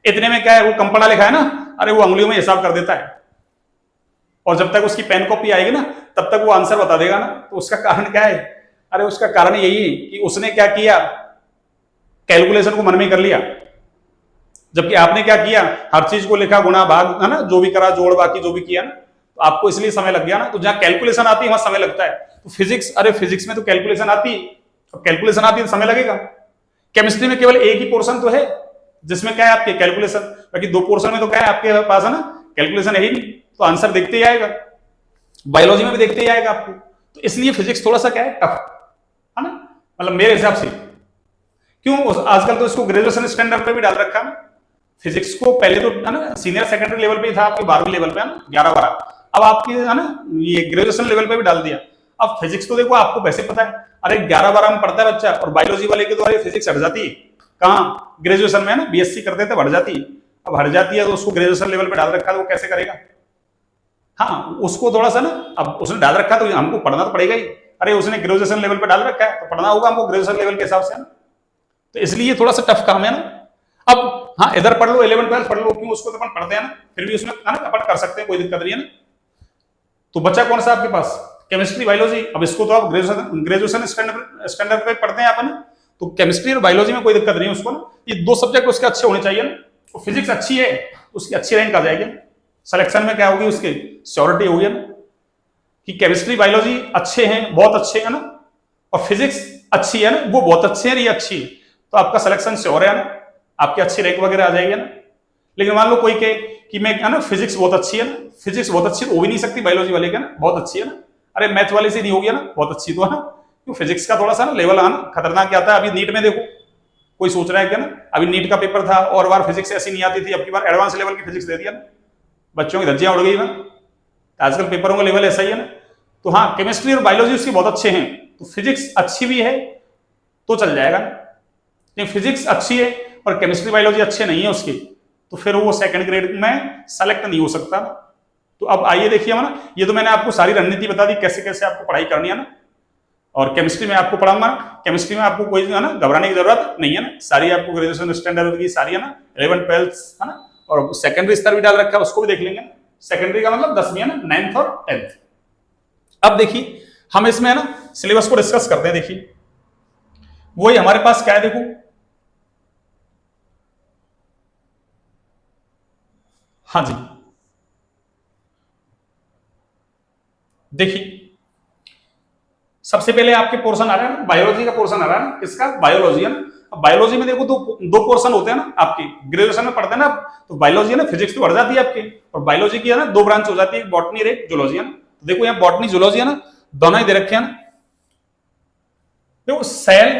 इतने में क्या है, वो कम पढ़ा लिखा है ना, अरे वो उंगलियों में हिसाब कर देता है, और जब तक उसकी पेन कॉपी आएगी ना तब तक वो आंसर बता देगा ना। तो उसका कारण क्या है, अरे उसका कारण यही है कि उसने क्या किया, कैलकुलेशन को मन में कर लिया, जबकि आपने क्या किया, हर चीज को लिखा, गुणा भाग है ना, जो भी करा, जोड़ बाकी जो भी किया ना, तो आपको इसलिए समय लग गया ना। तो जहां कैलकुलेशन आती है वहां समय लगता है। तो फिजिक्स, अरे फिजिक्स में तो कैलकुलेशन आती है, अब कैलकुलेशन आती है तो समय लगेगा। केमिस्ट्री में केवल एक ही पोर्शन तो है जिसमें क्या है आपके कैलकुलेशन, बाकी 2 पोर्शन में तो क्या है आपके पास है ना, कैलकुलेशन है ही नहीं, तो आंसर देखते ही आएगा। बायोलॉजी में भी देखते ही आएगा आपको। तो इसलिए फिजिक्स थोड़ा सा क्या है, टफ है ना, मतलब मेरे हिसाब से। क्यों, आजकल तो इसको ग्रेजुएशन स्टैंडर्ड पे भी डाल रखा है फिजिक्स को। पहले तो है ना सीनियर सेकेंडरी लेवल पे ही था, आपके 12वीं लेवल पे है ना, 11-12, अब आपके है ना ये ग्रेजुएशन लेवल पे भी डाल दिया। अब फिजिक्स तो देखो आपको वैसे पता है, अरे 11-12 में पढ़ता है बच्चा, और बायोलॉजी वाले के तो अरे फिजिक्स हट जाती है कहाँ, ग्रेजुएशन में है ना, बीएससी करते थे हट जाती है। अब हट जाती है तो उसको ग्रेजुएशन लेवल पे डाल रखा है, वो कैसे करेगा। हाँ उसको थोड़ा सा ना, अब उसने डाल रखा तो हमको पढ़ना तो पड़ेगा ही, अरे उसने ग्रेजुएशन लेवल पे डाल रखा है तो पढ़ना होगा हमको ग्रेजुएशन लेवल के हिसाब से, तो इसलिए थोड़ा सा टफ काम है ना। अब हाँ इधर पढ़ लो 11-12 पढ़ लो, क्यों, उसको तो अपन पढ़ते हैं ना, फिर भी उसमें है ना अपन कर सकते हैं, कोई दिक्कत नहीं है ना। तो बच्चा कौन सा आपके पास, केमिस्ट्री बायोलॉजी। अब इसको तो आप ग्रेजुएशन स्टैंडर्ड पे पढ़ते हैं अपन, तो केमिस्ट्री और बायोलॉजी में कोई दिक्कत नहीं है उसको ना, ये 2 सब्जेक्ट उसके अच्छे होने चाहिए ना। तो फिजिक्स अच्छी है, उसकी अच्छी रैंक आ जाएगी, सिलेक्शन में क्या होगी उसकी श्योरिटी होगी ना, कि केमिस्ट्री बायोलॉजी अच्छे हैं, बहुत अच्छे है ना, और फिजिक्स अच्छी है ना, वो बहुत अच्छे हैं, ये अच्छी है, तो आपका सिलेक्शन श्योर है ना, आपकी अच्छी रैंक वगैरह आ जाएगी ना। लेकिन मान लो कोई के कि मैं है ना फिजिक्स बहुत अच्छी है ना, फिजिक्स बहुत अच्छी तो हो भी नहीं सकती बायोलॉजी वाले का ना, बहुत अच्छी है ना, अरे मैथ वाले से नहीं हो गया ना, बहुत अच्छी तो है ना, क्यों फिजिक्स का थोड़ा सा ना लेवल आना खतरनाक क्या आता है। अभी नीट में देखो कोई सोच रहा है क्या ना, अभी नीट का पेपर था और बार फिजिक्स ऐसी नहीं आती थी, अब की बार एडवांस लेवल की फिजिक्स दे दिया ना, बच्चों की धज्जियां उड़ गई ना, आजकल पेपरों का लेवल ऐसा ही है ना। तो हाँ, केमिस्ट्री और बायोलॉजी उसके बहुत अच्छे हैं, तो फिजिक्स अच्छी भी है तो चल जाएगा। लेकिन फिजिक्स अच्छी है और केमिस्ट्री बायोलॉजी अच्छे नहीं है उसकी, तो फिर वो सेकंड ग्रेड में सेलेक्ट नहीं हो सकता। तो अब आइए देखिए ना, ये तो मैंने आपको सारी रणनीति बता दी कैसे कैसे आपको पढ़ाई करनी है ना, और केमिस्ट्री में आपको पढ़ाऊंगा। केमिस्ट्री में आपको कोई है ना घबराने की जरूरत नहीं है ना, सारी आपको ग्रेजुएशन स्टैंडर्ड की सारी है ना, 11 12 है ना, और सेकेंडरी स्तर भी डाल रखा है उसको भी देख लेंगे। सेकेंडरी का मतलब 10वीं है ना, 9th और 10th। अब देखिए हम इसमें है ना सिलेबस को डिस्कस करते हैं। देखिए वही हमारे पास क्या है, देखो हाँ जी, देखिए सबसे पहले आपके पोर्शन आ रहा है ना, बायोलॉजी का पोर्शन आ रहा है ना, किसका, बायोलॉजी है ना। अब बायोलॉजी में देखो दो पोर्शन होते हैं ना आपके, ग्रेजुएशन में पढ़ते हैं ना, तो बायोलॉजी है ना, फिजिक्स तो बढ़ जाती है आपकी, और बायोलॉजी की है ना दो ब्रांच हो जाती है, बॉटनी और एक जूलॉजी है ना। तो देखो यहाँ बॉटनी जूलॉजी है ना, दोनों ही दे रखे हैं ना। देखो सेल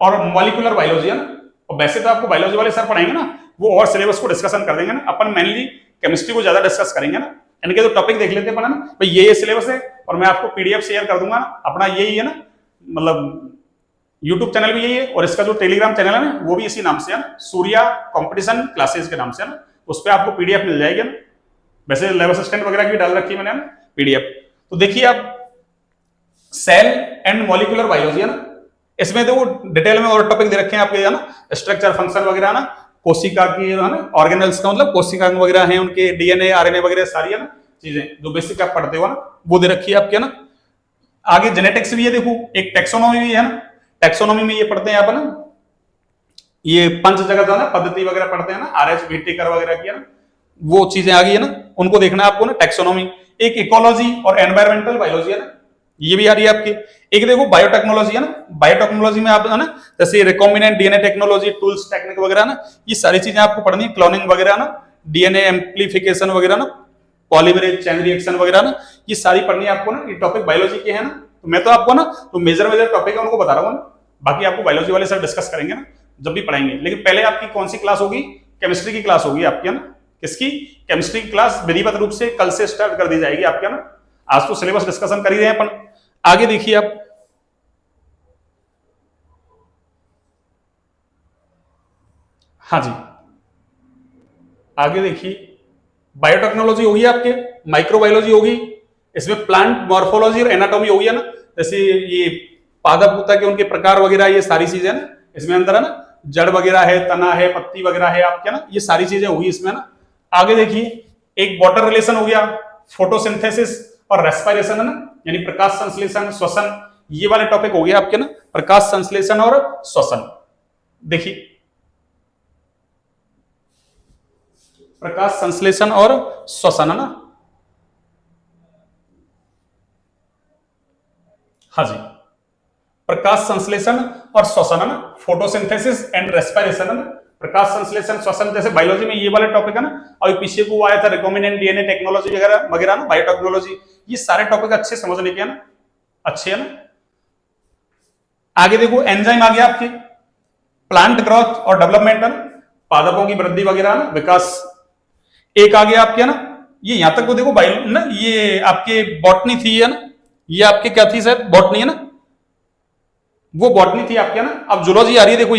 और मॉलिक्यूलर बायोलॉजी है ना, और वैसे तो आपको बायोलॉजी वाले सर पढ़ाएंगे ना, वो और सिलेबस को डिस्कशन कर देंगे ना, अपन मेनली केमिस्ट्री को ज्यादा डिस्कस करेंगे ना। इनके तो टॉपिक देख लेते हैं ना भाई, ये सिलेबस है, और मैं आपको पीडीएफ शेयर कर दूंगा ना, अपना यही है ना, मतलब यूट्यूब चैनल भी यही है, और इसका जो टेलीग्राम चैनल है ना वो भी इसी नाम से है ना, सूर्या कंपटीशन क्लासेस के नाम से है ना, उस पर आपको पीडीएफ मिल जाएगी ना। वैसे लेवल असिस्टेंट वगैरह की भी डाल रखी है मैंने ना पीडीएफ। तो देखिए आप सेल एंड मॉलिक्यूलर बायोलॉजी है ना, इसमें देखो डिटेल में और टॉपिक दे रखे हैं आपके है ना, स्ट्रक्चर फंक्शन वगैरह ना, कोशिका की है ना, ऑर्गेनल्स का मतलब कोशिका वगैरह है, उनके डीएनए आरएनए वगैरह सारी है ना चीजें जो बेसिक आप पढ़ते हो ना, वो दे रखी है आपके ना। आगे जेनेटिक्स भी है, देखो एक टेक्सोनॉमी भी है ना, टेक्सोनॉमी में ये पढ़ते हैं आप ना, ये पंच जगत है ना पद्धति वगैरह पढ़ते हैं ना, आरएच व्हिटेकर वगैरह की है ना, वो चीजें आ गई है ना, उनको देखना है आपको ना, टेक्सोनॉमी। एक इकोलॉजी और एनवायरमेंटल बायोलॉजी है ना, ये भी आ रही है आपकी। एक देखो बायोटेक्नोलॉजी है ना, बायोटेक्नोलॉजी में आप है ना जैसे recombinant DNA technology, tools technique वगैरह ना, ये सारी चीजें आपको पढ़नी है, क्लोनिंग वगैरह ना, डीएनए एम्प्लीफिकेशन वगैरह ना, पॉलीमरेज चेन रिएक्शन वगैरह ना, ये सारी पढ़नी है आपको ना, ये टॉपिक बायोलॉजी के है ना। तो मैं तो आपको ना जो मेजर मेजर टॉपिक है उनको बता रहा हूँ ना, बाकी आपको बायोलॉजी वाले सर डिस्कस करेंगे ना जब भी पढ़ाएंगे। लेकिन पहले आपकी कौन सी क्लास होगी, केमिस्ट्री की क्लास होगी आपकी है ना, किसकी, केमिस्ट्री की क्लास विधिवत रूप से कल से स्टार्ट कर दी जाएगी आपके ना। आज तो सिलेबस डिस्कशन कर ही रहे हैं अपन। आगे देखिए आप, हाँ जी आगे देखिए, बायोटेक्नोलॉजी होगी आपके, माइक्रोबायोलॉजी होगी, इसमें प्लांट मॉर्फोलॉजी और एनाटॉमी होगी है ना, जैसे ये पादप पूता के उनके प्रकार वगैरह, ये सारी चीजें ना इसमें अंदर है ना, जड़ वगैरह है, तना है, पत्ती वगैरह है आपके ना, ये सारी चीजें होगी इसमें ना। आगे देखिए एक वाटर रिलेशन हो गया, फोटोसिंथेसिस और रेस्पिरेशन है ना, यानी प्रकाश संश्लेषण श्वसन, ये वाले टॉपिक हो गए आपके ना, प्रकाश संश्लेषण और श्वसन। देखिए प्रकाश संश्लेषण और श्वसन है ना, हाँ जी प्रकाश संश्लेषण और श्वसन है ना, फोटोसिंथेसिस एंड रेस्पिरेशन है ना, प्रकाश संश्लेषण श्वसन, जैसे बायोलॉजी में ये वाले टॉपिक है ना, अभी पीछे को आया था रिकॉम्बिनेंट डीएनए टेक्नोलॉजी वगैरह वगैरह ना, बायोटेक्नोलॉजी, ये सारे टॉपिक अच्छे समझने के है ना, अच्छे है ना। आगे देखो एंजाइम आ गया आपके, प्लांट ग्रोथ और डेवलपमेंट है ना, पादपों की वृद्धि वगैरह ना, विकास। एक आ गया आपके है ना, ये यहां तक तो देखो बायो ना, ये आपके बॉटनी थी है ना, ये आपके क्या थी शायद, बॉटनी है ना, वो बॉटनी थी आपके ना। अब जूलॉजी आ रही है, देखो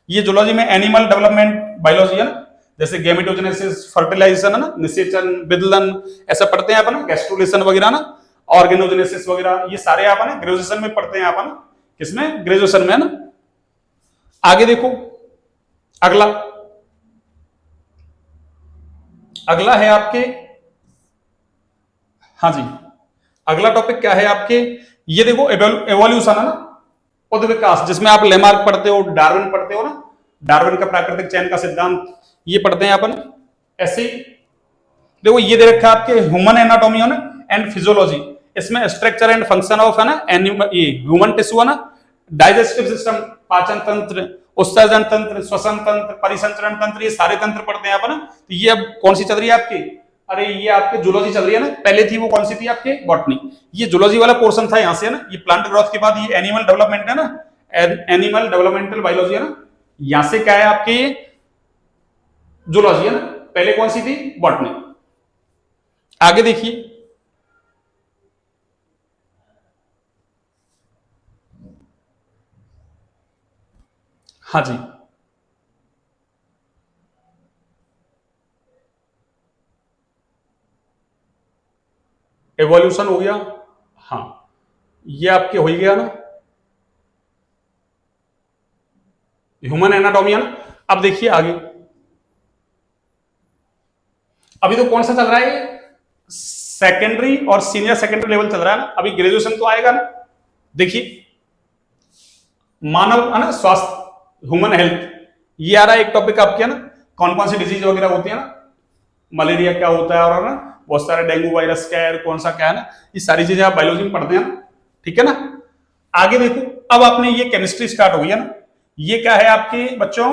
ये जूलॉजी में एनिमल डेवलपमेंट बायोलॉजी है ना, जैसे गेमेटोजेनेसिस, फर्टिलाइजेशन है ना, निषेचन, विदलन, ऐसा पढ़ते हैं आप ना, गैस्ट्रुलेशन वगैरह ना, ऑर्गेनोजेनेसिस वगैरह, ये सारे आप ना ग्रेजुएशन में पढ़ते हैं आप ना, किसमें, ग्रेजुएशन में है ना। आगे देखो अगला, अगला है आपके, हाँ जी अगला टॉपिक क्या है आपके, ये देखो एवोल्यूशन है ना, पद विकास, जिसमें आप लेमार्क पढ़ते हो, डार्विन पढ़ते हो ना, डार्विन का प्राकृतिक चयन का सिद्धांत, ये पढ़ते हैं अपन। ऐसे ही देखो ये दे रखा है आपके ह्यूमन एनाटॉमी है ना एंड फिजियोलॉजी, इसमें स्ट्रक्चर एंड फंक्शन ऑफ है ना एनिमल, ये ह्यूमन टिश्यू है ना, डाइजेस्टिव सिस्टम, पाचन तंत्र, उत्सर्जन तंत्र, श्वसन तंत्र, परिसंचरण तंत्र, ये सारे तंत्र पढ़ते हैं अपन। तो ये अब कौन सी चल रही है आपकी, अरे ये आपके जूलॉजी चल रही है ना, पहले थी वो कौन सी थी आपके बॉटनी, ये जूलॉजी वाला पोर्शन था यहां से है ना, ये प्लांट ग्रोथ के बाद ये एनिमल डेवलपमेंट है ना, एनिमल डेवलपमेंटल बायोलॉजी है ना, यहां से क्या है आपके ये जूलॉजी है ना, पहले कौन सी थी बॉटनी। आगे देखिए हाँ जी, एवोल्यूशन हो गया, हाँ ये आपके हो ही गया ना, ह्यूमन एनाटॉमी है ना। अब देखिए आगे, अभी तो कौन सा चल रहा है, सेकेंडरी और सीनियर सेकेंडरी लेवल चल रहा है ना, अभी ग्रेजुएशन तो आएगा ना। देखिए मानव है ना स्वास्थ्य, ह्यूमन हेल्थ, ये आ रहा है एक टॉपिक आपके है ना, कौन कौन सी डिजीज वगैरह होती है ना, मलेरिया क्या होता है और ना बहुत सारे डेंगू वायरस क्या है, कौन सा क्या है ना, ये सारी चीजें आप बायोलॉजी में पढ़ते हैं ना, ठीक है ना। आगे देखो, अब आपने ये केमिस्ट्री स्टार्ट हो गई है ना, ये क्या है आपके बच्चों,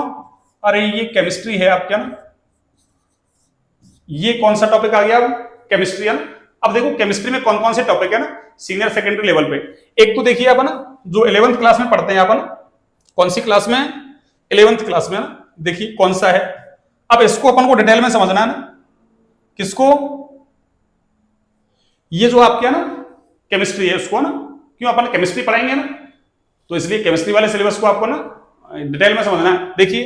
अरे ये केमिस्ट्री है आपके ना, ये कौन सा टॉपिक आ गया अब, केमिस्ट्री है ना। अब देखो केमिस्ट्री में कौन कौन से टॉपिक है ना सीनियर सेकेंडरी लेवल पे, एक तो देखिए आप ना जो 11th क्लास में पढ़ते हैं अपन, कौन सी क्लास में, 11th क्लास में ना, देखिए कौन सा है। अब इसको अपन को डिटेल में समझना है ना, किसको, ये जो आपके है ना केमिस्ट्री है उसको ना, क्यों अपन केमिस्ट्री पढ़ाएंगे ना, तो इसलिए केमिस्ट्री वाले सिलेबस को आपको ना डिटेल में समझना है। देखिए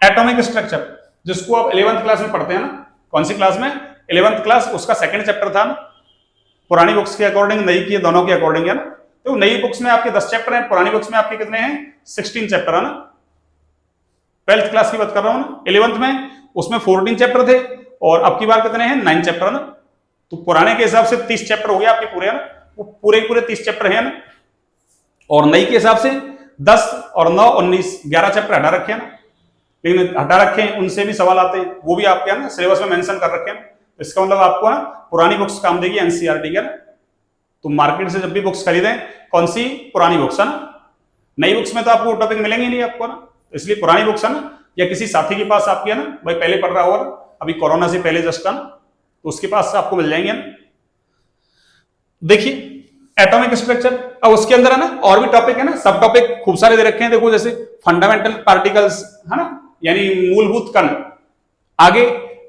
एटॉमिक स्ट्रक्चर, जिसको आप 11th क्लास में पढ़ते हैं ना, कौन सी क्लास में, 11th क्लास, उसका सेकंड चैप्टर था ना, पुरानी बुक्स के अकॉर्डिंग, नई की दोनों के अकॉर्डिंग है ना, तो नई बुक्स में आपके 10 चैप्टर हैं, पुरानी बुक्स में आपके कितने हैं 16 चैप्टर है ना, 12th क्लास की बात कर रहा हूं ना, 11th में उसमें 14 चैप्टर थे और अब की बार कितने हैं 9 चैप्टर ना, तो पुराने के हिसाब से 30 चैप्टर हो गया आपके पूरे है ना, वो पूरे पूरे 30 चैप्टर हैं ना, और नई के हिसाब से 10 और 9 19 11 चैप्टर हटा रखे हैं ना, लेकिन हटा रखे हैं उनसे भी सवाल आते हैं, वो भी आपके है ना सिलेबस में मेंशन कर रखे हैं। इसका मतलब आपको ना पुरानी बुक्स काम देगी एनसीईआरटी के ना, तो मार्केट से जब भी बुक्स खरीदें कौन सी, पुरानी बुक्स है ना, नई बुक्स में तो आपको टॉपिक मिलेंगे नहीं आपको ना, इसलिए पुरानी बुक्स है ना, या किसी साथी के पास आपकी है ना, भाई पहले पढ़ रहा होगा अभी कोरोना से पहले जस्ट का ना, तो उसके पास आपको मिल जाएंगे ना। देखिए एटॉमिक स्ट्रक्चर, अब उसके अंदर है ना और भी टॉपिक है ना, सब टॉपिक खूब सारे दे रखे हैं, देखो जैसे फंडामेंटल पार्टिकल्स है ना, यानी मूलभूत कण, आगे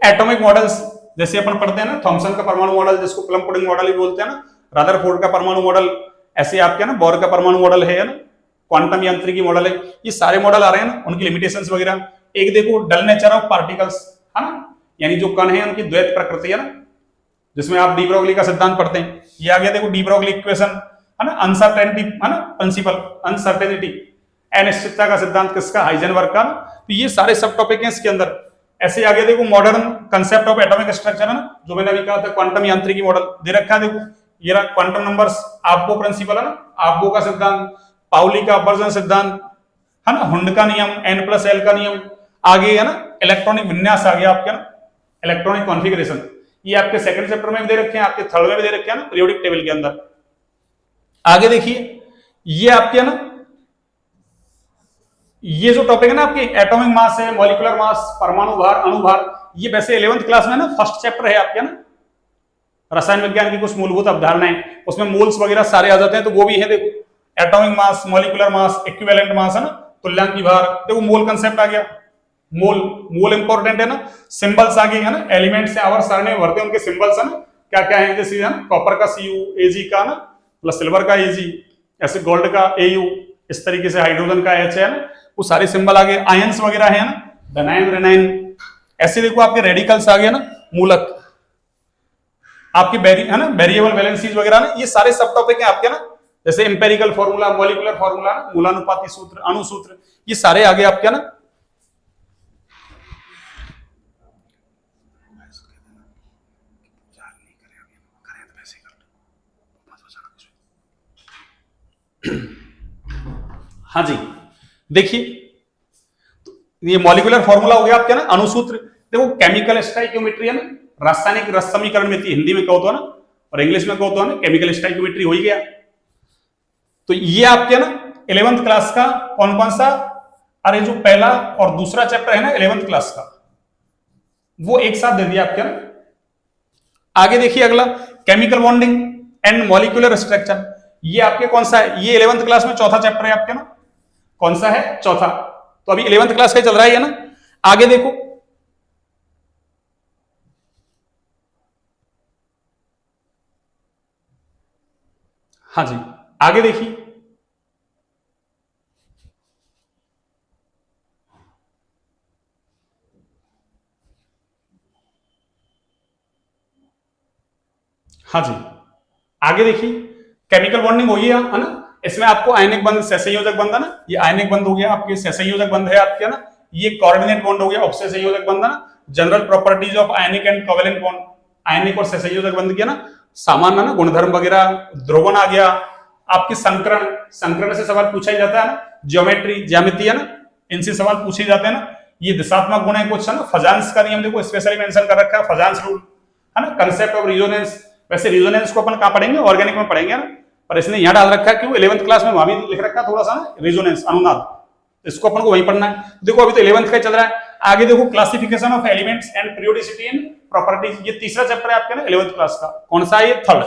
एटॉमिक मॉडल्स, जैसे अपन पढ़ते हैं ना थॉमसन का परमाणु मॉडल, जिसको प्लम पुडिंग मॉडल भी बोलते हैं ना, रदरफोर्ड का परमाणु मॉडल, ऐसे आपके ना बोर का परमाणु मॉडल है ना, क्वांटम यांत्रिकी मॉडल है, ये सारे मॉडल आ रहे हैं ना, उनकी लिमिटेशंस वगैरह। एक देखो डल नेचर ऑफ पार्टिकल्स है ना, यानी जो कण है उनकी द्वैत प्रकृति है ना, जिसमें आप डी ब्रोगली का सिद्धांत पढ़ते हैं, ये आ गया देखो डी ब्रोगली इक्वेशन है ना, अनसर्टेनिटी है ना, प्रिंसिपल अनसर्टेनिटी, अनिश्चितता का सिद्धांत किसका, हाइजेनबर्ग का, तो ये सारे सब टॉपिक हैं इसके अंदर। ऐसे आगे देखो modern concept of atomic structure है ना, जो मैंने अभी कहा था क्वांटम यांत्रिकी मॉडल दे रखा है, देखो ये रहा क्वांटम नंबर्स, आपको प्रिंसिपल है ना, आपको का सिद्धांत, पाउली का अपवर्जन सिद्धांत है ना, हुंड का नियम, n+l का नियम, आगे है ना इलेक्ट्रॉनिक विन्यास आ गया आपके ना, इलेक्ट्रॉनिक कॉन्फ़िगरेशन, ये आपके सेकंड चैप्टर में भी दे रखे हैं, आपके थर्ड में भी दे रखे हैं ना पीरियोडिक टेबल के अंदर। आगे देखिए ये आपके ना, ये जो टॉपिक है ना आपके एटॉमिक मास है, मॉलिक्यूलर मास, परमाणु भार, अणु भार, ये वैसे 11th क्लास में ना फर्स्ट चैप्टर है आपके ना, रसायन विज्ञान की कुछ मूलभूत अवधारणाएं, उसमें मोल्स वगैरह सारे आ जाते हैं, तो वो भी है देखो, atomic mass, molecular mass, equivalent mass है ना, तुल्यांकी भार, देखो मोल कंसेप्ट आ गया, मोल, मोल इंपॉर्टेंट है ना, सिंबल्स आ गए है ना, एलिमेंट्स से आवर्त सारणी में भरते हैं उनके सिंबल्स है ना, क्या क्या है, जैसे है ना कॉपर का Cu, Ag का ना, प्लस सिल्वर का Ag, ऐसे गोल्ड का Au, इस तरीके से हाइड्रोजन का H है ना, वो सारे सिंबल आ गए, आयंस वगैरह है ना, धनायन ऋणायन, ऐसे देखो आपके रेडिकल्स आ गए ना, मूलक, आपके है ना वेरिएबल वैलेंसीज वगैरह ना, ये सारे सब टॉपिक हैं आपके ना, जैसे एम्पेरिकल फार्मूला, मॉलिक्यूलर फार्मूला, मूलानुपाती सूत्र, अणु सूत्र, ये सारे आगे आपके ना। हाँ जी देखिए, ये मॉलिक्यूलर फार्मूला हो गया आपके ना, अणुसूत्र, देखो केमिकल स्टोइकियोमेट्री है ना, रासायनिक रस समीकरण में थी, हिंदी में कहो तो ना, और इंग्लिश में कहो तो ना केमिकल स्टोइकियोमेट्री हो ही गया। तो ये आपके ना 11th क्लास का कौन कौन सा, अरे जो पहला और दूसरा चैप्टर है ना 11th क्लास का, वो एक साथ दे दिया आपके ना, आगे देखिए अगला, chemical bonding and molecular structure. ये आपके कौन सा है, ये 11th क्लास में चौथा चैप्टर है आपके ना, कौन सा है, चौथा। तो अभी 11th क्लास का चल रहा है ना। आगे देखो, हाँ जी, आगे देखिए, हाँ जी, आगे देखिए, केमिकल बॉन्डिंग हो गई है ना। इसमें आपको आयनिक बंध, सहसंयोजक बंध है ना, ये आयनिक बंध हो गया, आपके सहसंयोजक बंध है आपके ना। ये कोऑर्डिनेट बॉन्ड हो गया, ऑक्सीजन संयोजक बंध है ना। General properties of ionic and covalent bond, ionic और सहसंयोजक बंध के ना सामान्य ना गुणधर्म वगैरह। ध्रुवण आ गया, आपकी संकरण, संकरण से सवाल पूछा ही जाता है ना। ज्योमेट्री, ज्यामिति है ना, इनसे सवाल पूछे जाते हैं ना। ये दिशात्मक गुण है कुछ है ना। फजांस का नियम देखो स्पेशली मेंशन कर रखा है, फजांस रूल है ना। कंसेप्ट ऑफ रिजोनेंस, वैसे रिजोनेंस को अपन कहां पढ़ेंगे, ऑर्गेनिक में पढ़ेंगे ना, पर इसने यहां डाल रखा है क्यों, 11th क्लास में वहां भी लिख रखा है थोड़ा सा ना, रिजोनेंस, अनुनाद, इसको अपन को वहीं पढ़ना है। देखो अभी तो 11th का चल रहा है। आगे देखो, classification of elements and periodicity and properties, ये तीसरा चैप्टर है आपके ना 11th क्लास का। कौन सा है ये, थर्ड।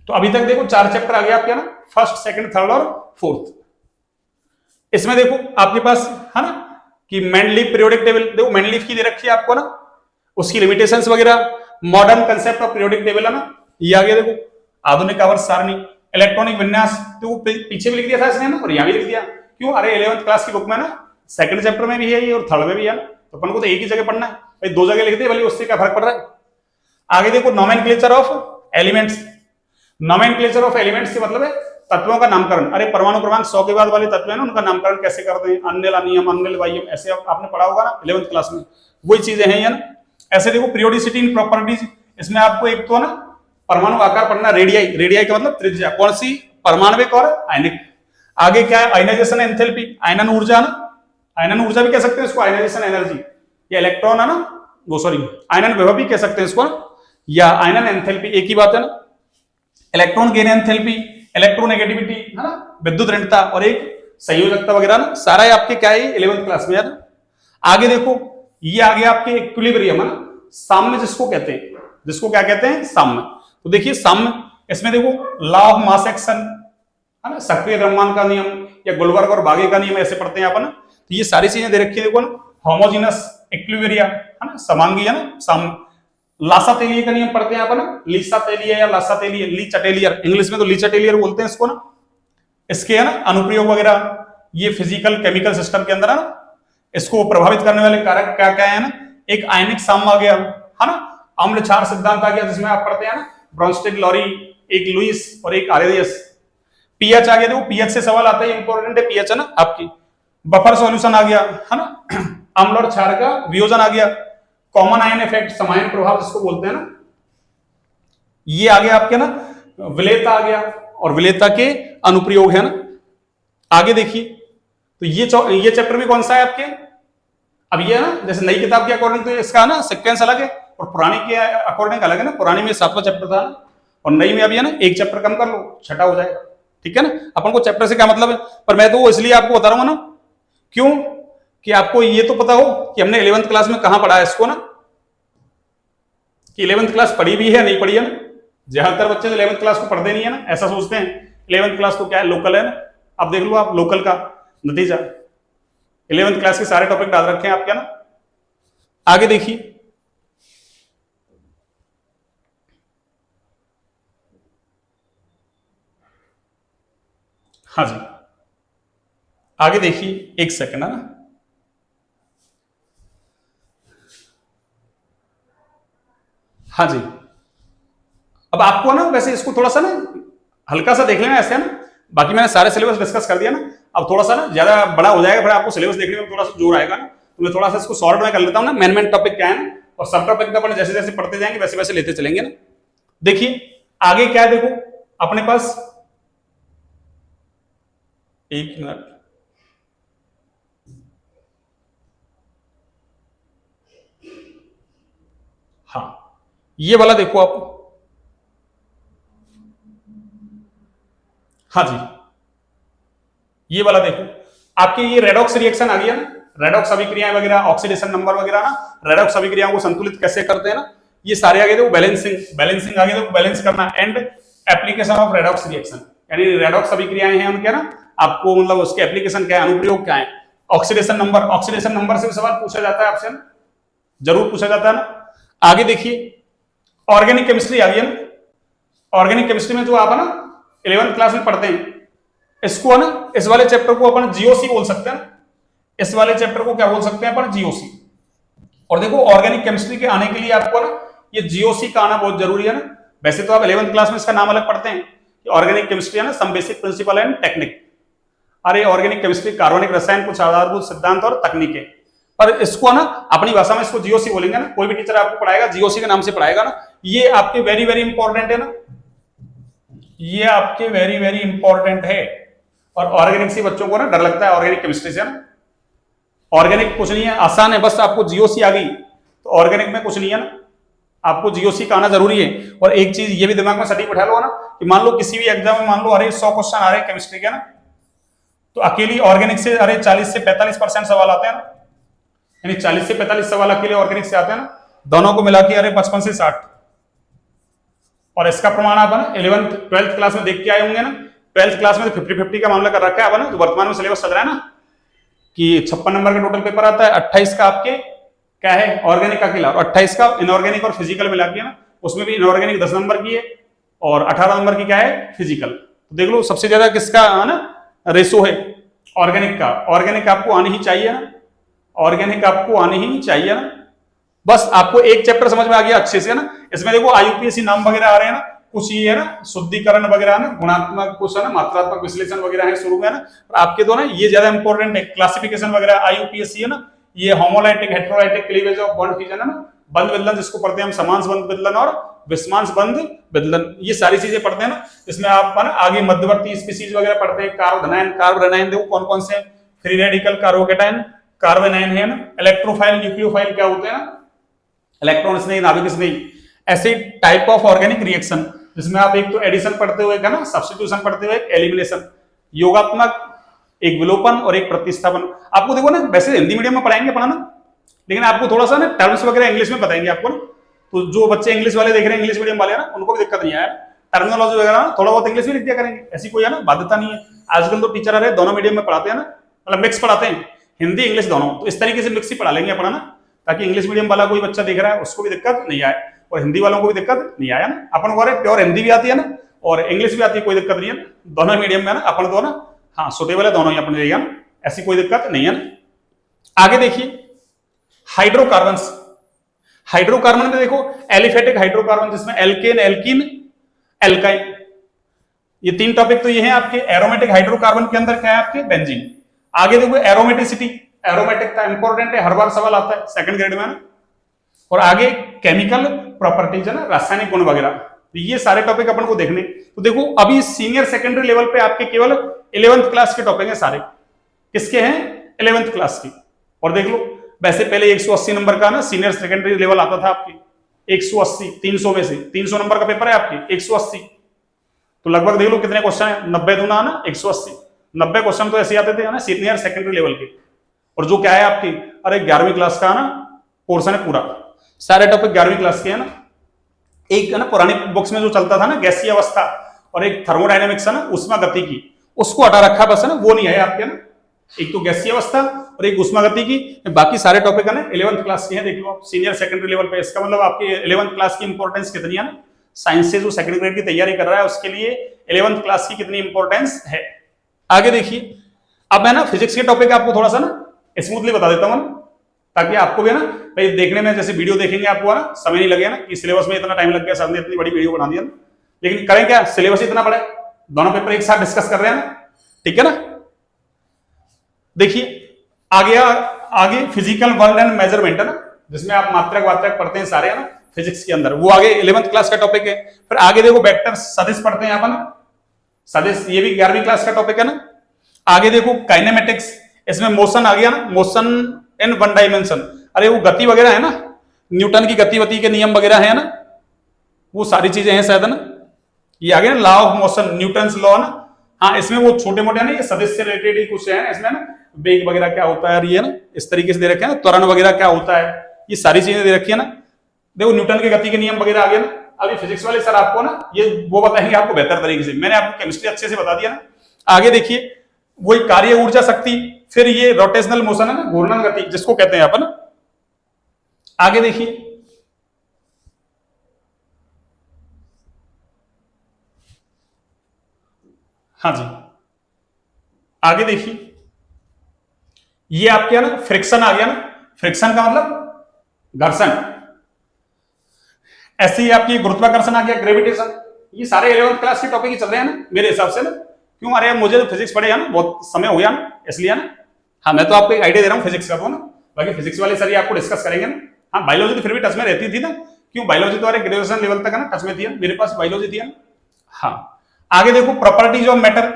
तो अभी तक देखो 4 चैप्टर आ गया आपके ना, फर्स्ट, सेकंड, थर्ड और फोर्थ। इसमें देखो आपके पास है ना कि मेंडलीव पीरियोडिक टेबल, देखो मेंडलीव की दे रखी है आपको ना, उसकी लिमिटेशंस वगैरह। Modern concept of periodic table है ना, ये आगे देखो। आधुनिक आवर्त सारणी, इलेक्ट्रॉनिक विन्यास, तो पीछे भी लिख दिया था इसने ना, और यहां भी लिख दिया। क्यों, अरे 11th क्लास की बुक में ना सेकंड चैप्टर में भी है ये और थर्ड में भी है, तो अपन को तो एक ही जगह पढ़ना है भाई, 2 जगह लिख दे भले, उससे क्या फर्क पड़ रहा है। आगे देखो, nomenclature of elements. Nomenclature of elements के मतलब है तत्वों का नामकरण। अरे परमाणु क्रमांक 100 के बाद वाले तत्व है ना, उनका नामकरण कैसे करते हैं, अनिल, अनियम, अनिल, वायुम, ऐसे आपने पढ़ा होगा ना 11th क्लास में, वही चीजें हैं ये ना। ऐसे देखो, पीरियोडिसिटी इन प्रॉपर्टीज, इसमें आपको एक तो ना परमाणु आकार पढ़ना, रेडियाई, रेडियाई का मतलब त्रिज्या, कौन सी, परमाणविक और आयनिक। आगे क्या है, आयनाइजेशन एंथैल्पी, आयनन ऊर्जा ना, आयनन ऊर्जा भी कह सकते हैं इसको, आयनाइजेशन एनर्जी, या इलेक्ट्रॉन है ना, वो सॉरी आयनन विभव भी कह सकते हैं इसको ना, या आयनन एंथैल्पी, एक ही बात है ना। इलेक्ट्रॉन गेन एंथैल्पी, इलेक्ट्रोनेगेटिविटी है ना, विद्युत ऋणता, और एक संयोजकता वगैरह ना, सारा ये आपके क्या है 11th क्लास में है ना। आगे देखो, ये आ गया आपके इक्विलिब्रियम है ना, साम्य जिसको कहते हैं, जिसको क्या कहते हैं, साम्य। तो देखिए साम्य, इसमें देखो लॉ ऑफ मास एक्शन है ना, सक्रिय द्रव्यमान का नियम, या गुलबर्ग और बागे का नियम, ऐसे पढ़ते हैं अपन। तो ये सारी चीजें दे रखी है देखो ना। होमोजेनस इक्विलिब्रिया है ना, समांगी है ना, साम्य। लासातेलियर का नियम पढ़ते हैं अपन, लीसातेलियर या लासातेलियर, ली चटेलियर, इंग्लिश में तो ली चटेलियर बोलते हैं इसको ना। इसके है ना अनुप्रयोग वगैरह, ये फिजिकल केमिकल सिस्टम के अंदर है ना, इसको प्रभावित करने वाले कारक क्या क्या है ना। एक आयनिक साम्य आ गया है ना, अम्ल क्षार सिद्धांत आ गया, जिसमें आप पढ़ते हैं ना ब्रॉन्स्टेड, लॉरी, एक लुइस और एक आरेलियस। पीएच आ गया, देखो पीएच से सवाल आता है, इंपॉर्टेंट है पीएच है ना आपकी। बफर सॉल्यूशन आ गया है ना, अम्ल और क्षार का वियोजन आ गया। कॉमन आयन इफेक्ट, समायन प्रभाव जिसको बोलते हैं ना, ये आ गया आपके ना। विलेयता आ गया, और विलेयता के अनुप्रयोग है ना। आगे देखिए, तो ये चैप्टर में कौन सा है आपके, अब ये ना जैसे नई किताब के अकॉर्डिंग तो इसका ना सीक्वेंस अलग है, और पुरानी के अकॉर्डिंग अलग है ना। पुरानी में 7वां चैप्टर था ना, और नई में अभी है ना एक चैप्टर कम कर लो, छठा हो जाएगा, ठीक है ना। अपन को चैप्टर से क्या मतलब है, पर मैं तो वो इसलिए आपको बता रहा हूं ना, क्यों कि आपको ये तो पता हो कि हमने 11th क्लास में कहां पढ़ा है इसको ना, कि 11th क्लास पढ़ी भी है नहीं पढ़ी है ना। ज्यादातर बच्चे तो 11th क्लास को पढ़ते नहीं है ना, ऐसा सोचते हैं 11th क्लास तो क्या है, लोकल है ना। अब देख लो आप लोकल का नतीजा, 11th क्लास के सारे टॉपिक डाल रखे हैं आपके ना। आगे देखिए, हाँ जी, आगे देखिए, एक सेकंड है ना। हाँ जी, अब आपको ना वैसे इसको थोड़ा सा ना हल्का सा देख लेना ऐसे है ना, बाकी मैंने सारे सिलेबस डिस्कस कर दिया ना। अब थोड़ा सा ना ज्यादा बड़ा हो जाएगा, फिर आपको सिलेबस देखने में थोड़ा सा जोर आएगा ना, तो मैं थोड़ा सा इसको शॉर्ट में कर लेता हूँ ना। मेन मेन टॉपिक क्या है ना, और सब टॉपिक तो अपन जैसे जैसे पढ़ते जाएंगे वैसे वैसे लेते चलेंगे ना। देखिए आगे क्या है, देखो अपने पास, एक मिनट, हाँ ये वाला देखो आप, हाँ जी ये वाला देखो, आपके ये रेडॉक्स रिएक्शन आ गया ना, रेडॉक्स अभिक्रियाएं वगैरह, ऑक्सीडेशन नंबर वगैरह ना, रेडॉक्स अभिक्रियाओं को संतुलित कैसे करते हैं ना, ये सारे आगे देखो बैलेंसिंग आगे देखो बैलेंस करना, and application of redox reaction, यानी रेडॉक्स अभिक्रियाएं हैं उनके ना, आपको मतलब उसके एप्लीकेशन क्या है, अनुप्रयोग क्या है। ऑक्सीडेशन नंबर से भी सवाल पूछा जाता है आपसे, जरूर पूछा जाता है ना। आगे देखिए ऑर्गेनिक केमिस्ट्री आ गई है ना। ऑर्गेनिक केमिस्ट्री में जो आप है ना 11th क्लास में पढ़ते हैं, इसको है ना, इस वाले चैप्टर को अपन जीओसी बोल सकते हैं ना। इस वाले चैप्टर को क्या बोल सकते हैं अपन, जीओसी। और देखो ऑर्गेनिक केमिस्ट्री के आने के लिए आपको ना ये जीओसी का आना बहुत जरूरी है ना। वैसे तो आप 11th क्लास में इसका नाम अलग पढ़ते हैं कि ऑर्गेनिक केमिस्ट्री है ना, some basic principle and technique. अरे ऑर्गेनिक केमिस्ट्री कार्बनिक रसायन, कुछ आधारभूत सिद्धांत और तकनीकें, पर इसको ना अपनी भाषा में इसको जीओसी बोलेंगे ना। कोई भी टीचर आपको पढ़ाएगा जीओसी के नाम से पढ़ाएगा ना। ये आपके वेरी वेरी इंपॉर्टेंट है ना, ये आपके वेरी वेरी इंपॉर्टेंट है। और ऑर्गेनिक से बच्चों को ना डर लगता है ऑर्गेनिक केमिस्ट्री से ना। ऑर्गेनिक कुछ नहीं है, आसान है, बस आपको जीओसी आ गई तो ऑर्गेनिक में कुछ नहीं है ना, आपको जीओसी का आना जरूरी है। और एक चीज ये भी दिमाग में सटीक बैठा लो ना कि मान लो किसी भी एग्जाम में मान लो अरे 100 क्वेश्चन आ रहे हैं केमिस्ट्री के ना, तो अकेली ऑर्गेनिक से अरे 40 से 45% सवाल आते हैं ना, यानी 40 से 45 सवाल अकेले ऑर्गेनिक से आते हैं ना, दोनों को मिला के अरे 55 से 60। और इसका प्रमाण आप ना 11th 12th क्लास में देख के आए होंगे ना। 12th क्लास में तो 50-50 का मामला कर रखा है ना, जो वर्तमान में सिलेबस चल रहा है ना कि 56 नंबर का टोटल पेपर आता है, 28 का आपके क्या है ऑर्गेनिक का अकेला, और 28 का इनऑर्गेनिक और फिजिकल मिला के ना, उसमें भी इनऑर्गेनिक 10 नंबर की है और 18 नंबर की क्या है फिजिकल। तो देख लो सबसे ज्यादा किसका है ना रेशो है, ऑर्गेनिक का। ऑर्गेनिक आपको आनी ही चाहिए ना, ऑर्गेनिक आपको आनी ही चाहिए ना। बस आपको एक चैप्टर समझ में आ गया अच्छे से ना। इसमें देखो आईयूपीएसी नाम वगैरह आ रहे हैं ना, कुछ ये है ना शुद्धिकरण वगैरह ना, गुणात्मक कुछ है ना, मात्रात्मक विश्लेषण वगैरह है शुरू में ना। और आपके तो ना ये ज्यादा इंपॉर्टेंट है, क्लासिफिकेशन वगैरह आईयूपीएसी है ना, ये homolytic heterolytic cleavage of bond fusion है ना, बंध विदलन जिसको पढ़ते हैं हम, समांश बंध विदलन और विषमांश बंध विदलन, ये सारी चीजें पढ़ते हैं ना। इसमें आप ना आगे मध्यवर्ती स्पीसीज वगैरह पढ़ते हैं, कार्बोधनायन देखो कौन कौन से, फ्री रेडिकल, कार्बोकेटायन, कार्बोनाइन है ना, इलेक्ट्रोफाइल, न्यूक्लियोफाइल क्या होते हैं ना, इलेक्ट्रॉन्स नहीं, नाभिक नहीं, ऐसे टाइप ऑफ ऑर्गेनिक रिएक्शन जिसमें आप एक तो एडिशन पढ़ते हुए ना, सब्स्टिट्यूशन पढ़ते हुए, एलिमिनेशन, योगात्मक, एक विलोपन और एक प्रतिस्थापन। आपको देखो ना वैसे हिंदी मीडियम में पढ़ाएंगे पढ़ाना, लेकिन आपको थोड़ा सा ना टर्म्स वगैरह इंग्लिश में बताएंगे आपको ना। तो जो बच्चे इंग्लिश वाले देख रहे हैं, इंग्लिश मीडियम वाले ना, उनको भी दिक्कत नहीं है, टर्मिनोलॉजी वगैरह थोड़ा बहुत इंग्लिश में लिख दिया करेंगे, ऐसी कोई है ना बाध्यता नहीं है। आजकल तो टीचर आ रहे दोनों मीडियम में पढ़ाते हैं ना, मतलब मिक्स पढ़ाते हैं, हिंदी इंग्लिश दोनों, तो इस तरीके से मिक्स ही पढ़ा लेंगे पढ़ाना, ताकि इंग्लिश मीडियम वाला कोई बच्चा देख रहा है उसको भी दिक्कत नहीं आए और हिंदी वालों को भी दिक्कत नहीं आया ना। अपन को प्योर हिंदी भी आती है ना और इंग्लिश भी आती है, कोई दिक्कत नहीं है, दोनों मीडियम में ना अपन तो ना हाँ सुटेबल है, दोनों ही अपने लिए ना, ऐसी कोई दिक्कत नहीं है ना। आगे देखिए हाइड्रोकार्बन्स, हाइड्रोकार्बन में देखो एलिफेटिक हाइड्रोकार्बन जिसमें एल्केन, एल्कीन, एल्काइन, ये तीन टॉपिक तो ये हैं आपके। एरोमेटिक हाइड्रोकार्बन के अंदर क्या है आपके बेंजीन। आगे देखो एरोमेटिसिटी, एरोमेटिक का इंपॉर्टेंट है, हर बार सवाल आता है सेकंड ग्रेड में ना। और आगे केमिकल प्रॉपर्टीज है ना, रासायनिक गुण वगैरह, तो ये सारे टॉपिक अपन को देखने। तो देखो अभी सीनियर सेकेंडरी लेवल पे आपके केवल 11th क्लास के टॉपिक है सारे, किसके हैं 11th क्लास की। और देख लो वैसे पहले 180 नंबर का ना सीनियर सेकेंडरी लेवल आता था आपके, 180 300 में से 300 नंबर का पेपर है आपके 180, तो लगभग देख लो कितने क्वेश्चन है, 90 दूना ना 180, 90 क्वेश्चन तो ऐसे आते थे ना सीनियर सेकेंडरी लेवल के। और जो क्या है आपकी अरे 11वीं क्लास का ना पोर्शन है पूरा, सारे टॉपिक 11वीं क्लास के है ना। एक है ना पुरानी बुक्स में जो चलता था ना गैसीय अवस्था और एक थर्मोडायनेमिक्स है ना उष्मा गति की, उसको हटा रखा बस है ना, वो नहीं है आपके ना। एक तो गैसीय अवस्था और एक उष्मा गति की, बाकी सारे टॉपिक है ना 11th क्लास के हैं। देख लो आप सीनियर सेकेंडरी लेवल पे, इसका मतलब आपकी 11th क्लास की इंपॉर्टेंस कितनी है ना, साइंस से जो सेकंड ग्रेड की तैयारी कर रहा है उसके लिए 11th क्लास की कितनी इंपॉर्टेंस है। आगे देखिए अब मैं ना फिजिक्स के टॉपिक आपको थोड़ा सा ना स्मूथली बता देता हूँ, ताकि आपको भी ना भाई देखने में जैसे वीडियो देखेंगे आपको ना समय नहीं लगे ना कि सिलेबस में इतना टाइम लग गया, सर ने इतनी बड़ी वीडियो बना दिया ना। लेकिन करें क्या, सिलेबस इतना बड़ा, दोनों पेपर एक साथ डिस्कस कर रहे हैं ना, ठीक है ना। देखिए आगे फिजिकल वर्ल्ड एंड मेजरमेंट है ना, जिसमें आप मात्रक वात्रक पढ़ते हैं सारे है ना फिजिक्स के अंदर, वो आगे 11th क्लास का टॉपिक है। फिर आगे देखो वेक्टर सदिश पढ़ते हैं अपन, सदिश ये भी 11वीं क्लास का टॉपिक है ना। आगे देखो काइनेमेटिक्स, इसमें मोशन आ गया ना, मोशन इन वन डायमेंशन, अरे वो गति वगैरह है ना, न्यूटन की गतिविधि के नियम वगैरह है ना, वो सारी चीजें हैं शायद ना। ये आ गया ना law of motion, Newton's law ना, हाँ इसमें वो छोटे मोटे ना ये सदिश से रिलेटेड ही कुछ है इसमें ना, वेग वगैरह क्या होता है ये ना, इस तरीके से दे रखे हैं ना, त्वरण वगैरह क्या होता है, ये सारी चीजें दे रखी है ना। देखो न्यूटन के गति के नियम वगैरह आ गए ना। अभी फिजिक्स वाले सर आपको ना ये वो बताएंगे आपको बेहतर तरीके से, मैंने आपको केमिस्ट्री अच्छे से बता दिया ना। आगे देखिए वही कार्य ऊर्जा शक्ति, फिर ये रोटेशनल मोशन है ना, घूर्णन गति जिसको कहते हैं अपन। आगे देखिए हाँ जी, आगे देखिए ये आपके ना फ्रिक्शन आ गया ना, फ्रिक्शन का मतलब घर्षण। ऐसे ही आपकी गुरुत्वाकर्षण आ गया, ग्रेविटेशन। ये सारे 11th क्लास के टॉपिक ही चल रहे हैं ना मेरे हिसाब से ना। क्यों? अरे मुझे तो फिजिक्स पढ़े है ना, बहुत समय हो गया ना, इसलिए ना। हाँ मैं तो आपको एक आइडिया दे रहा हूँ फिजिक्स का, तो ना बाकी फिजिक्स वाले सर ये आपको डिस्कस करेंगे ना। हाँ बायोलॉजी तो फिर भी टच में रहती थी ना, क्यों? बायोलॉजी तो अरे ग्रेजुएशन लेवल तक है ना टच में थी, मेरे पास बायोलॉजी थी ना। हाँ आगे देखो प्रॉपर्टीज ऑफ मैटर,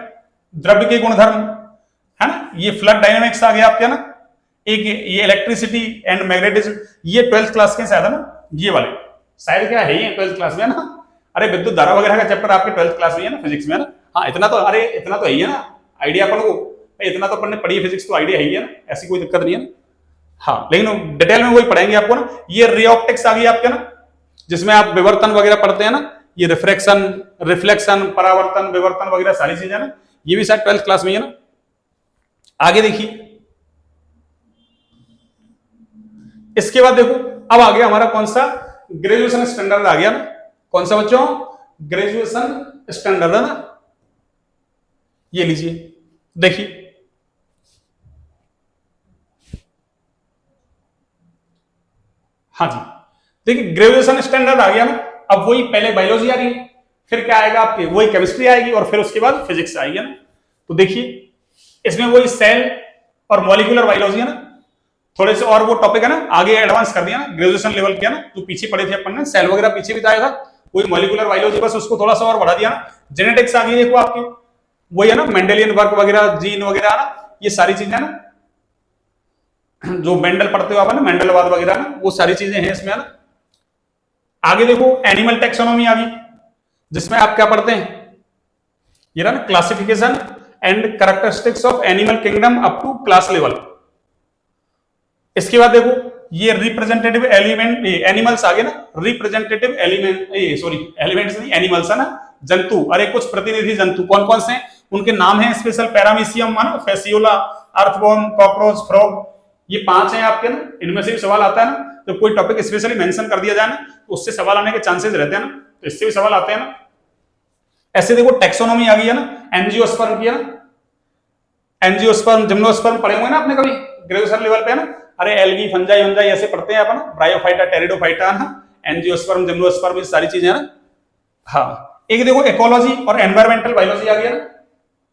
द्रव्य के गुणधर्म है ना, ये फ्लड डायनेमिक्स आ गया आपके ना। एक ये इलेक्ट्रिसिटी एंड मैग्नेटिज्म, ये 12th क्लास के शायद है ना, ये वाले शायद क्या है ही 12th क्लास में ना। अरे विद्युत धारा वगैरह का चैप्टर आपके 12th क्लास में है ना फिजिक्स में ना। हाँ इतना तो, अरे इतना तो है ही है ना आइडिया अपन को, इतना तो अपन ने पढ़ी है फिजिक्स, तो आइडिया है ही है ना, ऐसी कोई दिक्कत नहीं है ना। हाँ लेकिन डिटेल में वही पढ़ेंगे आपको ना। ये रे ऑप्टिक्स आ गई आपके ना, जिसमें आप विवर्तन वगैरह पढ़ते हैं ना, ये रिफ्रैक्शन, रिफ्लेक्शन, परावर्तन, विवर्तन वगैरह सारी चीजें ना, ये भी शायद 12th क्लास में है ना। आगे देखिए इसके बाद देखो अब आ गया हमारा कौन सा, ग्रेजुएशन स्टैंडर्ड आ गया ना। कौन सा बच्चों? ग्रेजुएशन स्टैंडर्ड है ना, ये लीजिए देखिए। हाँ जी देखिए ग्रेजुएशन स्टैंडर्ड आ गया ना। अब वही पहले बायोलॉजी आ रही है, फिर क्या आएगा आपके, वही केमिस्ट्री आएगी, और फिर उसके बाद फिजिक्स आएगी ना। तो देखिए इसमें वही सेल और मॉलिक्यूलर बायोलॉजी है ना, थोड़े से और वो टॉपिक है ना आगे एडवांस कर दिया ना, ग्रेजुएशन लेवल किया ना, जो पीछे पढ़े थे अपन ने, सेल वगैरह पीछे भी आया था, वही मॉलिक्यूलर बायोलॉजी बस उसको थोड़ा सा और बढ़ा दिया ना। जेनेटिक्स आ गई देखो आपकी, वही है ना मेंडेलियन वर्क वगैरह, जीन वगैरह ना, ये सारी चीजें ना जो मेंडल पढ़ते हो अपन, मेंडलवाद वगैरह ना, वो सारी चीजें हैं इसमें ना। आगे देखो एनिमल टेक्सोनॉमी आ गई, जिसमें आप क्या पढ़ते हैं, ये ना classification and characteristics of animal kingdom up to class level. इसके बाद देखो ये रिप्रेजेंटेटिव एलिमेंट एनिमल्स आ गए ना, रिप्रेजेंटेटिव एलिमेंट, सॉरी एलिमेंट्स नहीं एनिमल्स है ना, जंतु। अरे कुछ प्रतिनिधि जंतु कौन कौन से हैं, उनके नाम है स्पेशल, पैरामीशियम मानो, फेसियोला, अर्थवॉर्म, कॉकरोच, फ्रॉग, ये 5 हैं आपके ना। इनमें से भी सवाल आता है ना, तो कोई टॉपिक स्पेशली मेंशन कर दिया जाए ना, तो उससे सवाल आने के चांसेस रहते हैं ना, तो इससे भी सवाल आते हैं ना। ऐसे देखो टेक्सोनॉमी आ गई है ना, एंजियोस्पर्म की है ना, एंजियोस्पर्म, जिम्नोस्पर्म पढ़े हुए ना आपने कभी ग्रेजुएशन लेवल पे है ना। अरे एल्गी, फंजाई वंजाई ऐसे पढ़ते हैं अपन, ब्रायोफाइटा, टेरिडोफाइटा ना, एंजियोस्पर्म, जिम्नोस्पर्म, ये सारी चीजें ना। हाँ एक देखो इकोलॉजी और एनवायरमेंटल बायोलॉजी आ गया ना,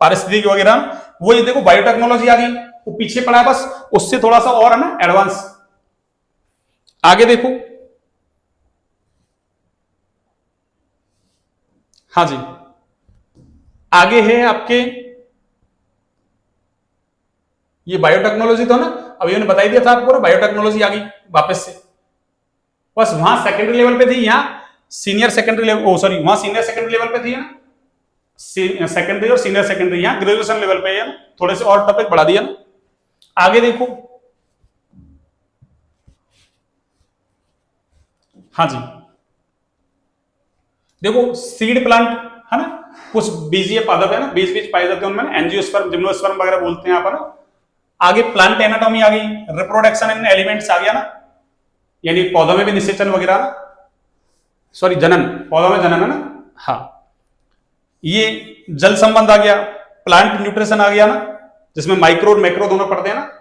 पारिस्थितिकी वगैरह, वो ये देखो बायोटेक्नोलॉजी आ गई, वो पीछे पड़ा है बस, उससे थोड़ा सा और है ना एडवांस। आगे देखो हाँ जी, आगे है आपके ये बायोटेक्नोलॉजी, तो ना अभी मैंने बता ही दिया था आपको ना, बायोटेक्नोलॉजी आ गई वापस से, बस वहां सेकेंडरी लेवल पे थी, यहाँ सीनियर सेकेंडरी लेवल, ओ सॉरी वहां सीनियर सेकेंडरी लेवल पे थी ना, सेकेंडरी और सीनियर सेकेंडरी, यहाँ ग्रेजुएशन लेवल पे है ना, थोड़े से और टॉपिक बढ़ा दिया ना। आगे देखो हाँ जी, देखो सीड प्लांट है ना, कुछ बीजीय पादप है ना, बीज बीज पाए जाते हैं उनमें, एंजियोस्पर्म, जिम्नोस्पर्म वगैरह बोलते हैं अपन। आगे प्लांट एनाटॉमी आ गई, रिप्रोडक्शन इन एलिमेंट्स आ गया ना, यानी पौधों में भी निषेचन वगैरह ना, सॉरी जनन, पौधों में जनन है ना। हाँ ये जल संबंध आ गया, प्लांट न्यूट्रिशन आ गया ना, जिसमें माइक्रो और मैक्रो दोनों पढ़ते हैं ना,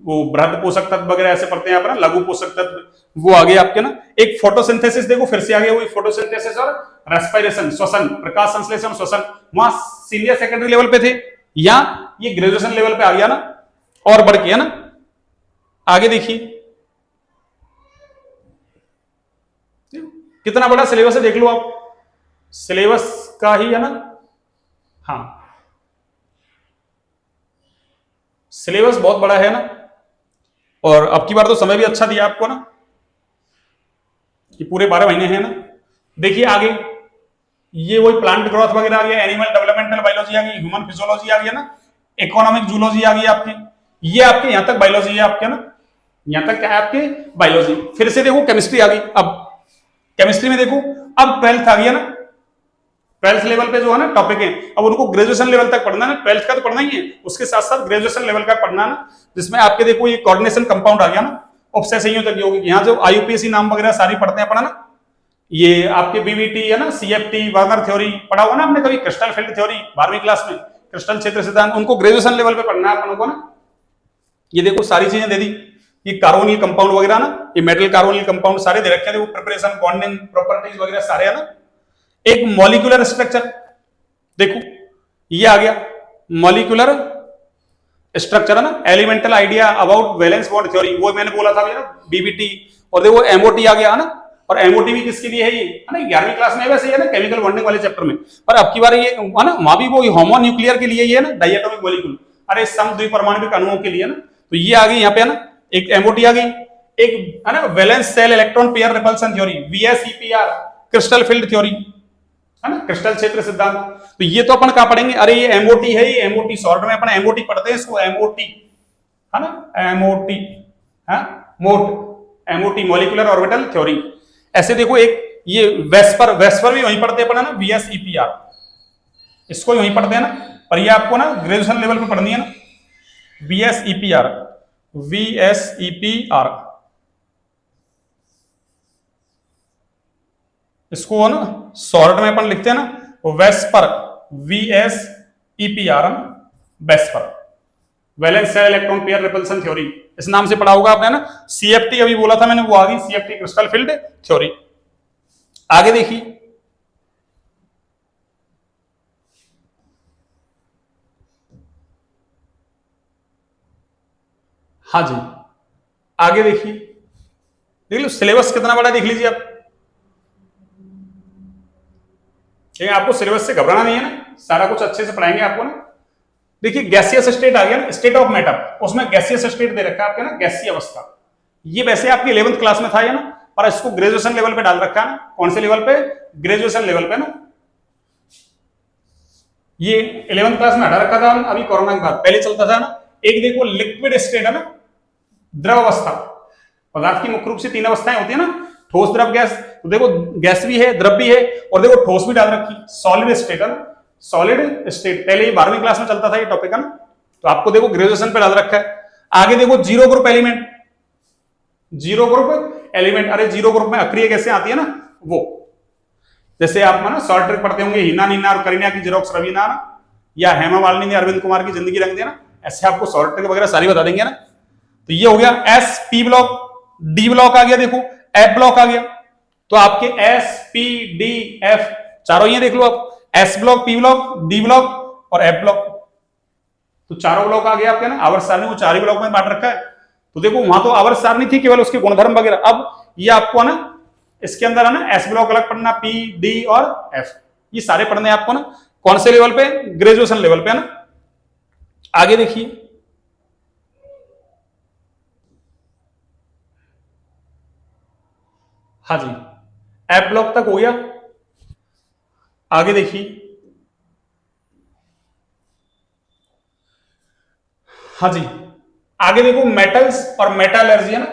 वो बृहद पोषक तत्व वगैरह ऐसे पढ़ते हैं अपन, लघु पोषक तत्व वो आ गए आपके ना। एक फोटोसिंथेसिस देखो फिर से आ गया, वही फोटोसिंथेसिस और रेस्पिरेशन, श्वसन, प्रकाश संश्लेषण, श्वसन, वहां सीनियर सेकेंडरी लेवल पे थे, या ये ग्रेजुएशन लेवल पे आ गया ना, और बढ़ के है ना। आगे देखिए कितना बड़ा सिलेबस है, देख लो आप, सिलेबस का ही है ना। हाँ सिलेबस बहुत बड़ा है ना, और अब की बार तो समय भी अच्छा दिया आपको ना, कि पूरे 12 महीने हैं ना। देखिए आगे ये वही प्लांट ग्रोथ वगैरह आ गया, एनिमल डेवलपमेंटल बायोलॉजी आ गई, ह्यूमन फिजियोलॉजी आ गया ना, इकोनॉमिक जूलॉजी आ गई आपकी, ये आपके यहां तक बायोलॉजी है आपके ना, यहां तक क्या है आपके बायोलॉजी। फिर से देखो केमिस्ट्री आ गई, अब केमिस्ट्री में देखो अब 12th आ गया ना, 12th लेवल पे जो है ना टॉपिक है, अब उनको ग्रेजुएशन लेवल तक पढ़ना है ना, 12th का तो पढ़ना ही है, उसके साथ साथ ग्रेजुएशन लेवल का पढ़ना है ना, जिसमें आपके देखो ये कोऑर्डिनेशन कंपाउंड आ गया ना, ऑब्सेसिव तक होगी, यहाँ जो आईयूपीएसी नाम वगैरह सारी पढ़ते हैं अपना ना, ये आपके बीवीटी है ना, सीएफटी, वार्नर थ्योरी पढ़ा हुआ ना आपने कभी, क्रिस्टल फील्ड थ्योरी 12वीं क्लास में, क्रिस्टल क्षेत्र सिद्धांत, उनको ग्रेजुएशन लेवल पे पढ़ना है अपन को ना। ये देखो सारी चीजें दे दी, ये कार्बोनिल कंपाउंड वगैरह ना, ये मेटल कार्बोनिल कंपाउंड सारे दे रखे हैं, देखो प्रिपरेशन, बॉन्डिंग, प्रॉपर्टीज वगैरह सारे है ना। एक मॉलिक्यूलर स्ट्रक्चर देखो ये आ गया, मॉलिक्यूलर स्ट्रक्चर है ना, elemental idea about valence bond theory, वो मैंने बोला था ना बीबीटी, और देखो एमओटी आ गया है ना, और एमओटी भी किसके लिए है ये है ना, 11वीं क्लास में वैसे है ना, केमिकल बॉन्डिंग वाले चैप्टर में, पर अब की बार ये है ना वहां भी वो होमो न्यूक्लियर के लिए ये है ना, डायटोमिक मॉलिक्यूल, अरे सम द्विपरमाणुक अणुओं के लिए ना, तो ये आ गई यहाँ पे है ना, एक एमओटी आ गई, एक है ना valence shell electron pair repulsion theory, VSEPR, crystal field theory है ना, क्रिस्टल क्षेत्र सिद्धांत, तो ये तो अपन कहा पढ़ेंगे, अरे ये एमओटी है, ये एमओटी शॉर्ट में अपन एमओटी पढ़ते हैं इसको, एमओटी है ना, एमओटी है मोट, एमओटी मॉलिक्यूलर ऑर्बिटल थ्योरी। ऐसे देखो एक ये वेस्पर, वेस्पर भी वहीं पढ़ते हैं अपन है ना, वीएसईपीआर, इसको वहीं पढ़ते हैं ना, पर ये आपको ना ग्रेजुएशन लेवल पे पढ़नी है ना, वीएसईपीआर, वीएसईपीआर, इसको ना शॉर्ट में अपन लिखते हैं ना VSEPR, VSEPR, VSEPR, valence shell electron pair repulsion theory, इस नाम से पढ़ा होगा आपने ना। सीएफटी अभी बोला था मैंने, वो आ गई सीएफटी, क्रिस्टल फील्ड थ्योरी। आगे देखिए, हाँ जी आगे देखिए, देख लो सिलेबस कितना बड़ा देख लीजिए आप, लेकिन आपको सिलेबस से घबराना नहीं है ना, सारा कुछ अच्छे से पढ़ाएंगे आपको ना। देखिए गैसियस स्टेट आ गया ना, स्टेट ऑफ मैटर, उसमें गैसियस स्टेट दे रखा है आपके ना, गैसीय अवस्था, ये वैसे आपकी 11th क्लास में था ये ना, पर इसको ग्रेजुएशन लेवल पे डाल रखा है ना, कौन से लेवल पे, ग्रेजुएशन लेवल पे ना, ये 11th क्लास में हटा रखा था अभी कोरोना के बाद, पहले चलता था ना। एक देखो लिक्विड स्टेट है ना, द्रव अवस्था, पदार्थ की मुख्य रूप से 3 अवस्थाएं होती है ना, ठोस, द्रव, गैस, तो देखो गैस भी है, द्रव भी है, और देखो ठोस भी डाल रखी, सॉलिड स्टेट है ना, सॉलिड स्टेट, पहले ये 12वीं क्लास में चलता था ये टॉपिक है ना, तो आपको देखो ग्रेजुएशन पे डाल रखा है। आगे देखो zero group element, zero group element, अरे जीरो ग्रुप में अक्रिय गैसें आती है ना, वो जैसे आप ना शॉर्ट ट्रिक पढ़ते होंगे, हिना, नीना और करीना की जेरोक्स रवीना ना, या हेमा मालिनी ने अरविंद कुमार की जिंदगी रंग दिया ना, ऐसे आपको शॉर्ट ट्रिक वगैरह सारी बता देंगे ना। तो ये हो गया S P block, D block आ गया, देखो एफ ब्लॉक आ गया, तो आपके एस पी डी एफ चारों ये देख लो आप, S block, P block, D block और एफ ब्लॉक, तो चारों ब्लॉक आ गया आपके ना, आवर्त सारणी वो 4 ही ब्लॉक में बांट रखा है। तो देखो वहां तो आवर्त सारणी थी केवल, उसके गुणधर्म वगैरह, अब ये आपको ना इसके अंदर है ना एस ब्लॉक अलग पढ़ना, पी डी और एफ, ये सारे पढ़ने आपको ना, कौन से लेवल पे, ग्रेजुएशन लेवल पे है ना। आगे देखिए, हाँ जी एफ ब्लॉक तक हो गया। आगे देखिए, हाँ जी आगे देखो मेटल्स और मेटालर्जी है ना,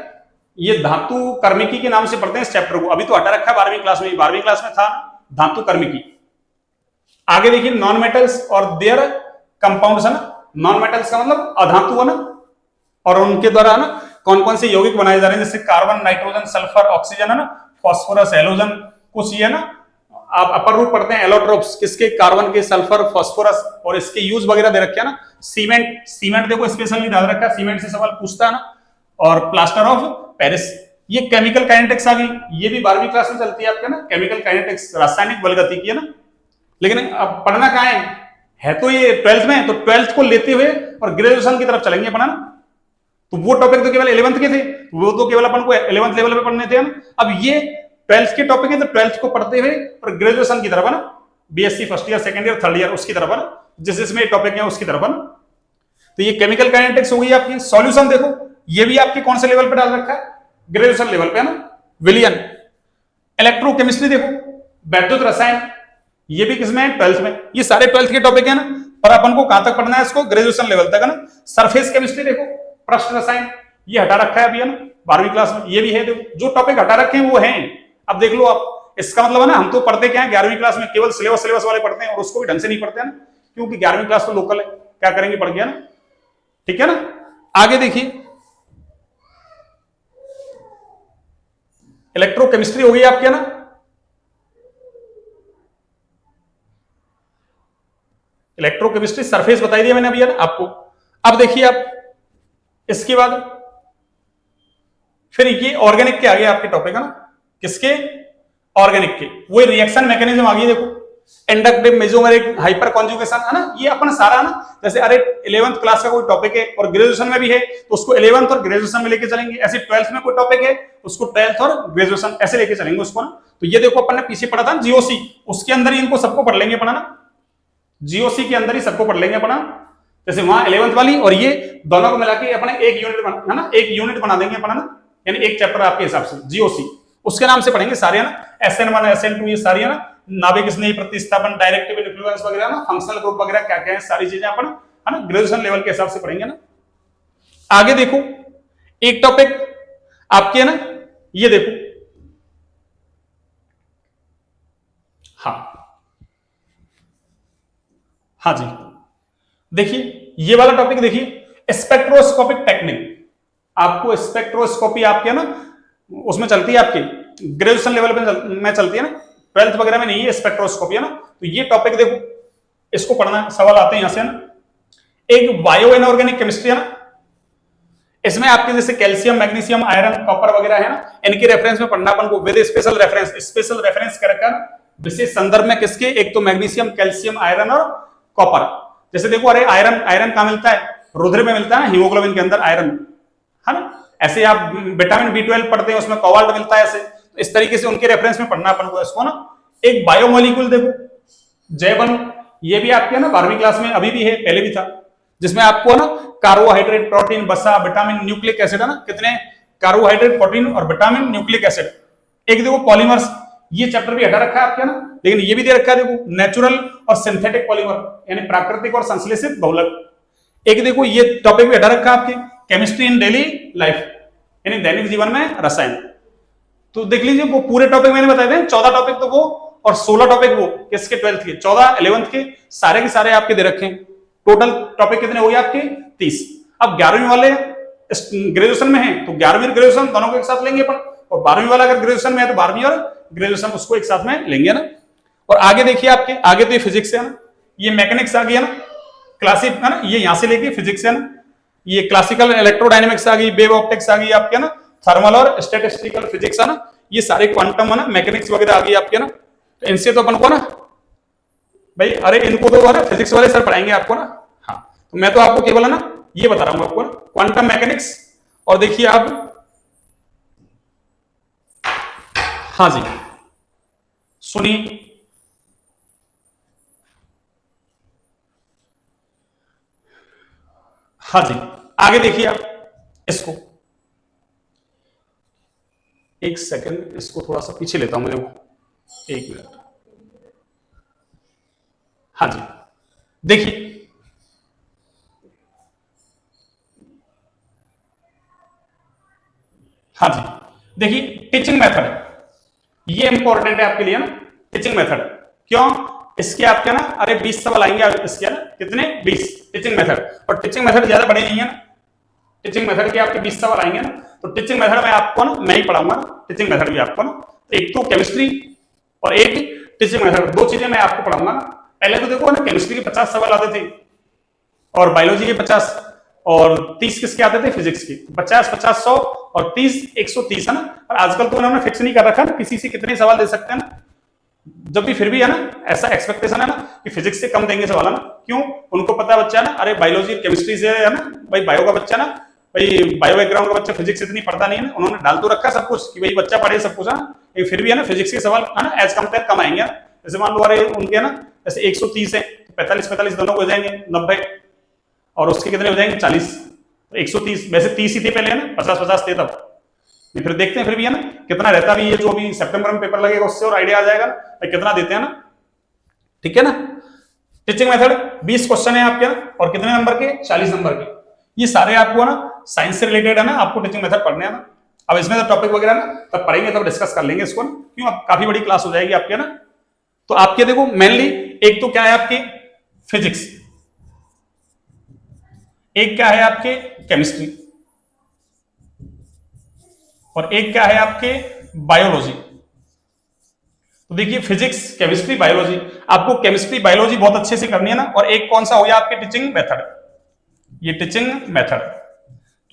ये धातु कर्मिकी के नाम से पढ़ते हैं इस चैप्टर को, अभी तो हटा रखा है 12वीं क्लास में, 12वीं क्लास में था धातु कर्मिकी। आगे देखिए नॉन मेटल्स और देयर कंपाउंड्स है ना, नॉन मेटल्स का मतलब अधातु है ना, और उनके द्वारा है ना कौन कौन से यौगिक बनाए जा रहे हैं, जैसे कार्बन, नाइट्रोजन, सल्फर, ऑक्सीजन है ना, फॉस्फोरस, हेलोजन, कुछ ये ना आप अपर रूप पढ़ते हैं एलोट्रोप्स, किसके, कार्बन के, सल्फर, फॉस्फोरस, और इसके यूज वगैरह दे रखे हैं ना। सीमेंट, सीमेंट देखो स्पेशली डाल रखा है, सीमेंट से सवाल पूछता है ना, और प्लास्टर ऑफ पेरिस, ये केमिकल काइनेटिक्स आ गई, ये भी 12वीं क्लास में चलती है आपके ना, केमिकल काइनेटिक्स, रासायनिक बलगतिकी है ना। लेकिन अब पढ़ना कहाँ है तो ये 12th में, तो 12th को लेते हुए और ग्रेजुएशन की तरफ चलेंगे अपना ना, तो वो टॉपिक तो केवल 11th के थे, वो तो केवल अपन को 11th लेवल पे पढ़ने थे ना, अब ये 12th के टॉपिक है, तो 12th को पढ़ते हुए और ग्रेजुएशन की तरफ है ना, BSc first year, second year, third year, उसकी तरफ है ना, जिस जिसमें टॉपिक है उसकी तरफ है ना। तो ये केमिकल काइनेटिक्स हो गई आपकी। सॉल्यूशन देखो ये भी आपके कौन से लेवल पे डाल रखा है, ग्रेजुएशन लेवल पे है ना, विलियन। इलेक्ट्रोकेमिस्ट्री देखो, वैद्युत रसायन, ये भी किसमें है, 12th में, ये सारे 12th के टॉपिक है ना, पर अपन को कहां तक पढ़ना है इसको, ग्रेजुएशन लेवल तक है ना। सरफेस केमिस्ट्री देखो, पृष्ठ रसायन, ये हटा रखा है अभी है ना 12वीं क्लास में, ये भी है, देखो जो टॉपिक हटा रखे हैं वो हैं। अब देख लो आप, इसका मतलब है ना, हम तो पढ़ते क्या है 11वीं क्लास में, केवल सिलेबस वाले पढ़ते हैं और उसको भी ढंग से नहीं पढ़ते हैं ना, क्योंकि 11वीं क्लास तो लोकल है, क्या करेंगे पढ़ गया ना, ठीक है ना। आगे देखिए, इलेक्ट्रोकेमिस्ट्री हो गई आपके ना, इलेक्ट्रोकेमिस्ट्री सरफेस बताई दिया मैंने अभी है ना आपको। अब देखिए आप इसके बाद फिर ये ऑर्गेनिक के आगे आपके टॉपिक है ना, किसके, ऑर्गेनिक के, वो रिएक्शन मैकेनिज्म आ गई देखो, इंडक्टिव, मेसोमेरिक, हाइपर कॉन्जुगेशन है ना, ये अपन सारा ना, जैसे अरे 11th क्लास का कोई टॉपिक है और ग्रेजुएशन में भी है तो उसको 11th और ग्रेजुएशन में लेके चलेंगे, ऐसे 12th में कोई टॉपिक है उसको 12th और ग्रेजुएशन ऐसे लेके चलेंगे उसको ना। तो ये देखो अपन ने पीछे पढ़ा था जीओसी, उसके अंदर ही इनको सबको पढ़ लेंगे अपना ना, जीओसी के अंदर ही सबको पढ़ लेंगे अपना, जैसे वहां 11th वाली और ये दोनों को मिला के अपने एक यूनिट है ना, एक यूनिट बना देंगे अपना ना, यानी एक चैप्टर आपके हिसाब से जीओसी उसके नाम से पढ़ेंगे सारे है ना, SN1 SN2 ये सारी है ना, नाभिक स्नेही प्रतिस्थापन, डायरेक्टिव इन्फ्लुएंस वगैरह ना, फंक्शनल ग्रुप वगैरह क्या क्या है सारी चीजें अपन है ना ग्रेजुएशन लेवल के हिसाब से पढ़ेंगे ना। आगे देखो एक टॉपिक आपके है ना, ये देखो, हाँ हाँ जी, देखिए ये वाला टॉपिक देखिए, स्पेक्ट्रोस्कोपिक टेक्निक, आपको स्पेक्ट्रोस्कोपी आपके ना उसमें चलती है, आपकी ग्रेजुएशन लेवल में चलती है ना, 12th वगैरह में नहीं है स्पेक्ट्रोस्कोपी है ना। तो ये टॉपिक देखो, इसको पढ़ना, सवाल आते हैं यहां से है ना। एक बायो इनऑर्गेनिक केमिस्ट्री है ना, इसमें आपके जैसे कैल्शियम, मैग्नीशियम, आयरन, कॉपर वगैरह है ना, इनके रेफरेंस में पढ़ना अपन को, विद स्पेशल रेफरेंस कर रखा विशेष संदर्भ में, किसके, एक तो मैग्नीशियम, कैल्शियम, आयरन और कॉपर। जैसे देखो अरे आयरन कहां मिलता है, रुधिर में मिलता है ना, हीमोग्लोबिन के अंदर आयरन है ना, ऐसे आप विटामिन B12 पढ़ते हैं उसमें कोबाल्ट मिलता है, ऐसे तो इस तरीके से उनके रेफरेंस में पढ़ना अपन को इसको ना। एक बायोमोलिक्यूल देखो, जैवन, ये भी आपके ना 12वीं क्लास में अभी भी है, पहले भी था, जिसमें आपको ना कार्बोहाइड्रेट, प्रोटीन, वसा, विटामिन, न्यूक्लिक एसिड है ना, कितने कार्बोहाइड्रेट, प्रोटीन और विटामिन, न्यूक्लिक एसिड। एक देखो पॉलीमर्स, ये चैप्टर भी हटा रखा है आपके ना, लेकिन ये भी दे रखा है देखो, नेचुरल और सिंथेटिक पॉलीमर, यानी प्राकृतिक और संश्लेषित बहुलक। एक देखो ये टॉपिक भी हटा रखा है आपके, केमिस्ट्री इन डेली लाइफ, यानी दैनिक जीवन में रसायन। तो देख लीजिए वो पूरे टॉपिक मैंने बताए थे, 14 टॉपिक तो वो और 16 टॉपिक वो किसके, 12th के, 14 11th के सारे के सारे आपके दे रखे हैं। टोटल टॉपिक कितने हो गए आपके, 30। अब 11वीं वाले ग्रेजुएशन में है तो 11वीं और ग्रेजुएशन दोनों को एक साथ लेंगे अपन, और 12वीं वाला अगर ग्रेजुएशन में है तो 12वीं और ग्रेजुएशन उसको एक साथ में लेंगे ना। और आगे देखिए आपके, आगे तो ये फिजिक्स है ना, ये मैकेनिक्स आ गई है ना, क्लासिक है ना, ये यहां से लेके फिजिक्स है ना, ये क्लासिकल इलेक्ट्रोडायनेमिक्स आ गई, वेव ऑप्टिक्स आ गई आपके ना, थर्मल और स्टैटिस्टिकल फिजिक्स है ना, ये सारे क्वांटम है ना, मैकेनिक्स वगैरह आ गई आपके ना। तो इनसे तो अपन को ना भाई, अरे इनको तो है ना फिजिक्स वाले सर पढ़ाएंगे आपको ना। हाँ, तो मैं तो आपको केवल है ना ये बता रहा हूं आपको ना, क्वांटम मैकेनिक्स। और देखिए आप, हाँ जी सुनिए, हाँ जी आगे देखिए आप इसको, एक सेकंड इसको थोड़ा सा पीछे लेता हूं, मेरे को 1 मिनट। हाँ जी देखिए, हाँ जी देखिए, टीचिंग मेथड ये इंपॉर्टेंट है आपके लिए ना, टीचिंग मेथड। क्यों, इसके आपके ना अरे 20 सवाल आएंगे इसके ना, कितने, 20 टीचिंग मेथड। और टीचिंग मेथड ज्यादा बड़े नहीं है ना, टीचिंग मेथड के आपके 20 सवाल आएंगे ना। तो टीचिंग मेथड में आपको ना मैं ही पढ़ाऊंगा, टीचिंग मेथड भी आपको ना, तो एक तो केमिस्ट्री और एक टीचिंग मेथड, 2 चीजें मैं आपको पढ़ाऊंगा ना। पहले तो देखो ना केमिस्ट्री के 50 सवाल आते थे और बायोलॉजी के 50, और 30 किसके आते थे, फिजिक्स के। 50 50 100 और 30 130 है ना। और आजकल तो उन्होंने फिक्स नहीं कर रखा ना किसी से कितने सवाल दे सकते हैं ना, जब भी फिर भी है ना ऐसा एक्सपेक्टेशन है ना कि फिजिक्स से कम देंगे सवाल है ना। क्यों, उनको पता बच्चा ना अरे बायोलॉजी केमिस्ट्री से है ना, भाई बायो का बच्चा ना, भाई बायो बैकग्राउंड का बच्चा फिजिक्स इतनी पढ़ता नहीं है ना, उन्होंने डाल तो रखा सब कुछ कि भाई बच्चा पढ़े सब कुछ है ना, फिर भी है ना फिजिक्स के सवाल है ना एज कम्पेयर कम आएंगे। जैसे मान लो अरे उनके ना जैसे 130 है तो 45 45 दोनों हो जाएंगे 90, और उसके कितने हो जाएंगे 40। तो 130 वैसे 30 ही थे पहले है ना, 50 50 थे तब। फिर देखते हैं फिर भी है ना कितना रहता भी, ये जो अभी सितंबर में पेपर लगेगा उससे और आइडिया आ जाएगा ना कितना देते हैं ना। ठीक है ना। टीचिंग मेथड 20 क्वेश्चन है आपके ना, और कितने नंबर के, 40 नंबर के। ये सारे आपको ना साइंस से रिलेटेड है ना, आपको टीचिंग मेथड पढ़ने हैं ना। अब इसमें तो टॉपिक वगैरह ना तब पढ़ेंगे, तब डिस्कस कर लेंगे इसको ना, क्यों अब काफी बड़ी क्लास हो जाएगी आपके ना। तो आपके देखो मेनली एक तो क्या है आपकी फिजिक्स, एक क्या है आपके केमिस्ट्री, और एक क्या है आपके बायोलॉजी। तो देखिए फिजिक्स केमिस्ट्री बायोलॉजी, आपको केमिस्ट्री बायोलॉजी बहुत अच्छे से करनी है ना। और एक कौन सा हो गया आपके टीचिंग मेथड, ये टीचिंग मेथड।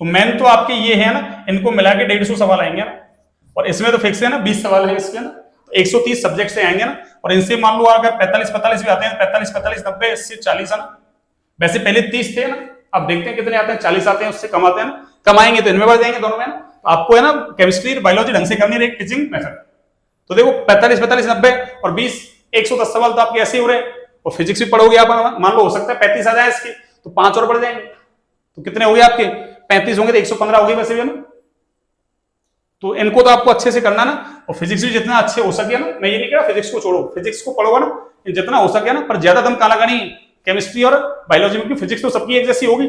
तो मेन तो आपके ये है ना, इनको मिला के 150 सवाल आएंगे ना, और इसमें तो फिक्स है ना 20 सवाल है इसके ना, तो 130 सब्जेक्ट से आएंगे ना। और इनसे मान लो अगर 45 भी आते हैं, 45 90 80 40 है ना, वैसे पहले 30 थे ना, अब देखते हैं कितने आते हैं, 40 आते हैं, उससे कम आते हैं ना, कमाएंगे तो इनमें बढ़ जाएंगे दोनों में ना। तो आपको है ना केमिस्ट्री बायोलॉजी ढंग से करनी है, एक टीचिंग मेथड। तो देखो 45 90 और 20 110 सवाल तो आपके ऐसे ही हो रहे हैं। और फिजिक्स भी पढ़ोगे आप, मान लो हो सकता है 35 आ जाए इसके, तो 5 और बढ़ जाएंगे, तो कितने हो गए आपके 35 होंगे तो 115 हो गए वैसे भी ना। तो इनको तो आपको अच्छे से करना ना, और फिजिक्स भी जितना अच्छे हो सके ना, मैं ये नहीं कह रहा फिजिक्स को छोड़ो, फिजिक्स को पढ़ोगे ना जितना हो सके ना, पर ज्यादा दम कहाँ लगानी केमिस्ट्री और बायोलॉजी में, क्योंकि फिजिक्स तो सबकी एक जैसी होगी,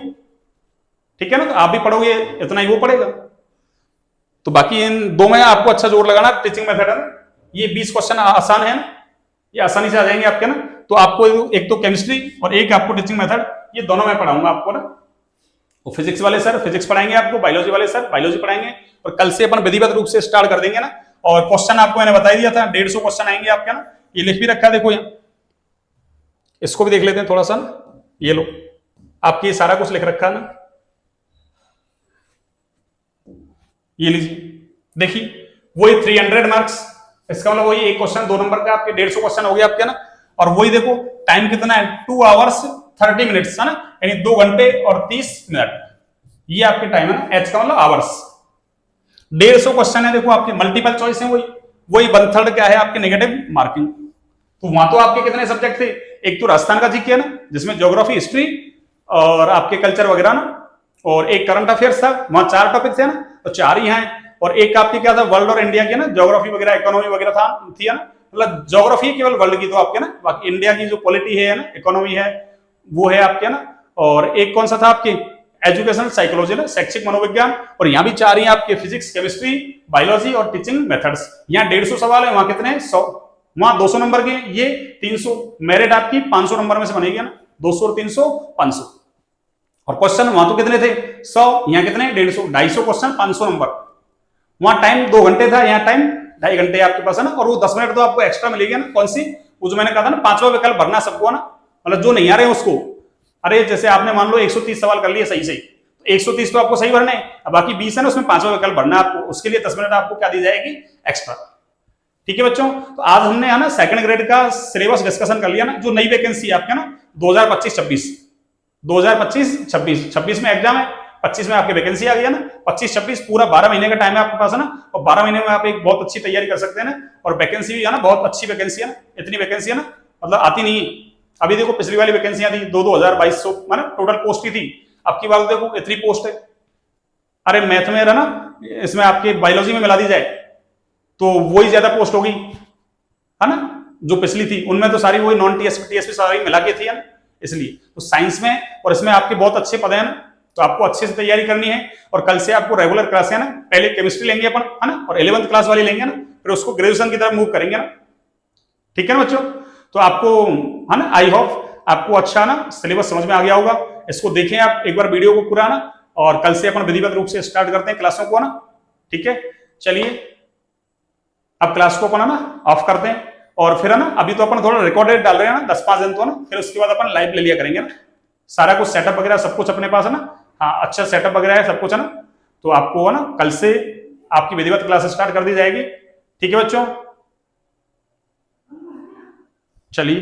ठीक है ना। तो आप भी पढ़ोगे इतना ही वो पढ़ेगा। तो बाकी इन दो में आपको अच्छा जोर लगाना, टीचिंग मेथड है ना, ये 20 क्वेश्चन आसान है ना, ये आसानी से आ जाएंगे आपके ना। तो आपको एक तो केमिस्ट्री और एक आपको टीचिंग मेथड, ये दोनों मैं पढ़ाऊंगा आपको ना। वो फिजिक्स वाले सर फिजिक्स पढ़ाएंगे आपको, बायोलॉजी वाले सर बायोलॉजी पढ़ाएंगे, और कल से अपन विधिवत रूप से स्टार्ट कर देंगे ना। और क्वेश्चन आपको मैंने बता दिया था 150 क्वेश्चन आएंगे आपके ना, ये लिख भी रखा है देखो यहाँ, इसको भी देख लेते हैं थोड़ा सा ना। ये लो आपकी ये सारा कुछ लिख रखा है ना, ये लीजिए देखिए, वही 300 मार्क्स, इसका मतलब वही एक क्वेश्चन 2 नंबर का आपके 150 क्वेश्चन हो गया आपके ना। और वही देखो टाइम कितना है 2 आवर्स 30 मिनट्स है ना, यानी 2 घंटे और 30 मिनट, ये आपके टाइम है ना, एच का मतलब आवर्स। 150 क्वेश्चन है देखो आपके, मल्टीपल चॉइस है, वही 1/3 क्या है आपके नेगेटिव मार्किंग। तो वहां तो आपके कितने सब्जेक्ट थे, एक तो राजस्थान का जीके है ना, जिसमें ज्योग्राफी हिस्ट्री और आपके कल्चर वगैरह ना, और एक करंट अफेयर्स था, वहां 4 टॉपिक थे ना, तो 4 ही हैं। और एक आपके क्या था वर्ल्ड और इंडिया के ना, ज्योग्राफी वगैरह इकोनॉमी वगैरह थी ना, मतलब ज्योग्राफी केवल वर्ल्ड की, तो आपके ना बाकी इंडिया की जो पॉलिटी है ना, इकोनॉमी है, वो है आपके ना। और एक कौन सा था आपके एजुकेशन साइकोलॉजी ना, शैक्षिक मनोविज्ञान। और यहाँ भी 4 ही आपके फिजिक्स केमिस्ट्री बायोलॉजी और टीचिंग मेथड्स। यहाँ 150 सवाल है, वहां कितने 100, वहां 200 नंबर के, ये 300 मेरिट आपकी 500 नंबर में से बनेगी ना, 200 और 300 500। और क्वेश्चन वहां तो कितने थे 100, यहाँ कितने 150, 250 क्वेश्चन 500 नंबर। वहां टाइम 2 घंटे था, यहाँ टाइम 2.5 घंटे आपके पास है ना। और वो 10 मिनट तो आपको एक्स्ट्रा मिलेगी ना, कौन सी, वो जो मैंने कहा था ना 5वां विकल्प भरना सबको ना, मतलब जो नहीं आ रहे उसको। अरे जैसे आपने मान लो 130 सवाल कर लिए सही सही, तो 130 तो आपको सही भरने हैं, अब बाकी 20 है ना, उसमें 5वां विकल्प भरना है आपको, उसके लिए 10 मिनट आपको क्या दी जाएगी एक्स्ट्रा। ठीक है बच्चों, तो आज हमने है ना सेकंड ग्रेड का सिलेबस डिस्कशन कर लिया ना, जो नई वैकेंसी है आपके ना 2025-26, 2025-26 में एग्जाम है, 25 में आपकी वैकेंसी आ गई है ना, 25-26 पूरा 12 महीने का टाइम है आपके पास है ना। और 12 महीने में आप एक बहुत अच्छी तैयारी कर सकते हैं ना। और वैकेंसी भी है ना बहुत अच्छी वैकेंसी है ना, इतनी वैकेंसी है ना मतलब आती नहीं। अभी देखो पिछली वाली वैकेंसियां थी 2200 मतलब टोटल पोस्ट ही थी, अब की बात देखो इतनी पोस्ट है। अरे मैथ में है ना, इसमें आपके बायोलॉजी में मिला दी जाए तो वही ज्यादा पोस्ट होगी है ना, जो पिछली थी उनमें तो सारी वही नॉन टीएसपी सारी मिला के थी है ना। इसलिए तो साइंस में और इसमें आपके बहुत अच्छे पद है ना, तो आपको अच्छे से तैयारी करनी है। और कल से आपको रेगुलर क्लास है ना, पहले केमिस्ट्री लेंगे अपन है ना, और 11th क्लास वाली लेंगे ना, फिर उसको ग्रेजुएशन की तरफ मूव करेंगे ना। ठीक है ना बच्चों, तो आपको है ना आई होप आपको अच्छा ना सिलेबस समझ में आ गया होगा। इसको देखें आप एक बार वीडियो को पूरा ना, और कल से अपन विधिवत रूप से स्टार्ट करते हैं क्लासों को ना। ठीक है, चलिए अब क्लास को अपन ना ऑफ करते हैं, और फिर है ना अभी तो अपन थोड़ा रिकॉर्डेड डाल रहे हैं ना 10-5 दिन तो ना, फिर उसके बाद अपन लाइव ले लिया करेंगे ना। सारा कुछ सेटअप वगैरह सब कुछ अपने पास है ना, हाँ अच्छा सेटअप वगैरह है सब कुछ है ना। तो आपको है ना कल से आपकी विधिवत क्लास स्टार्ट कर दी जाएगी। ठीक है बच्चों, चलिए।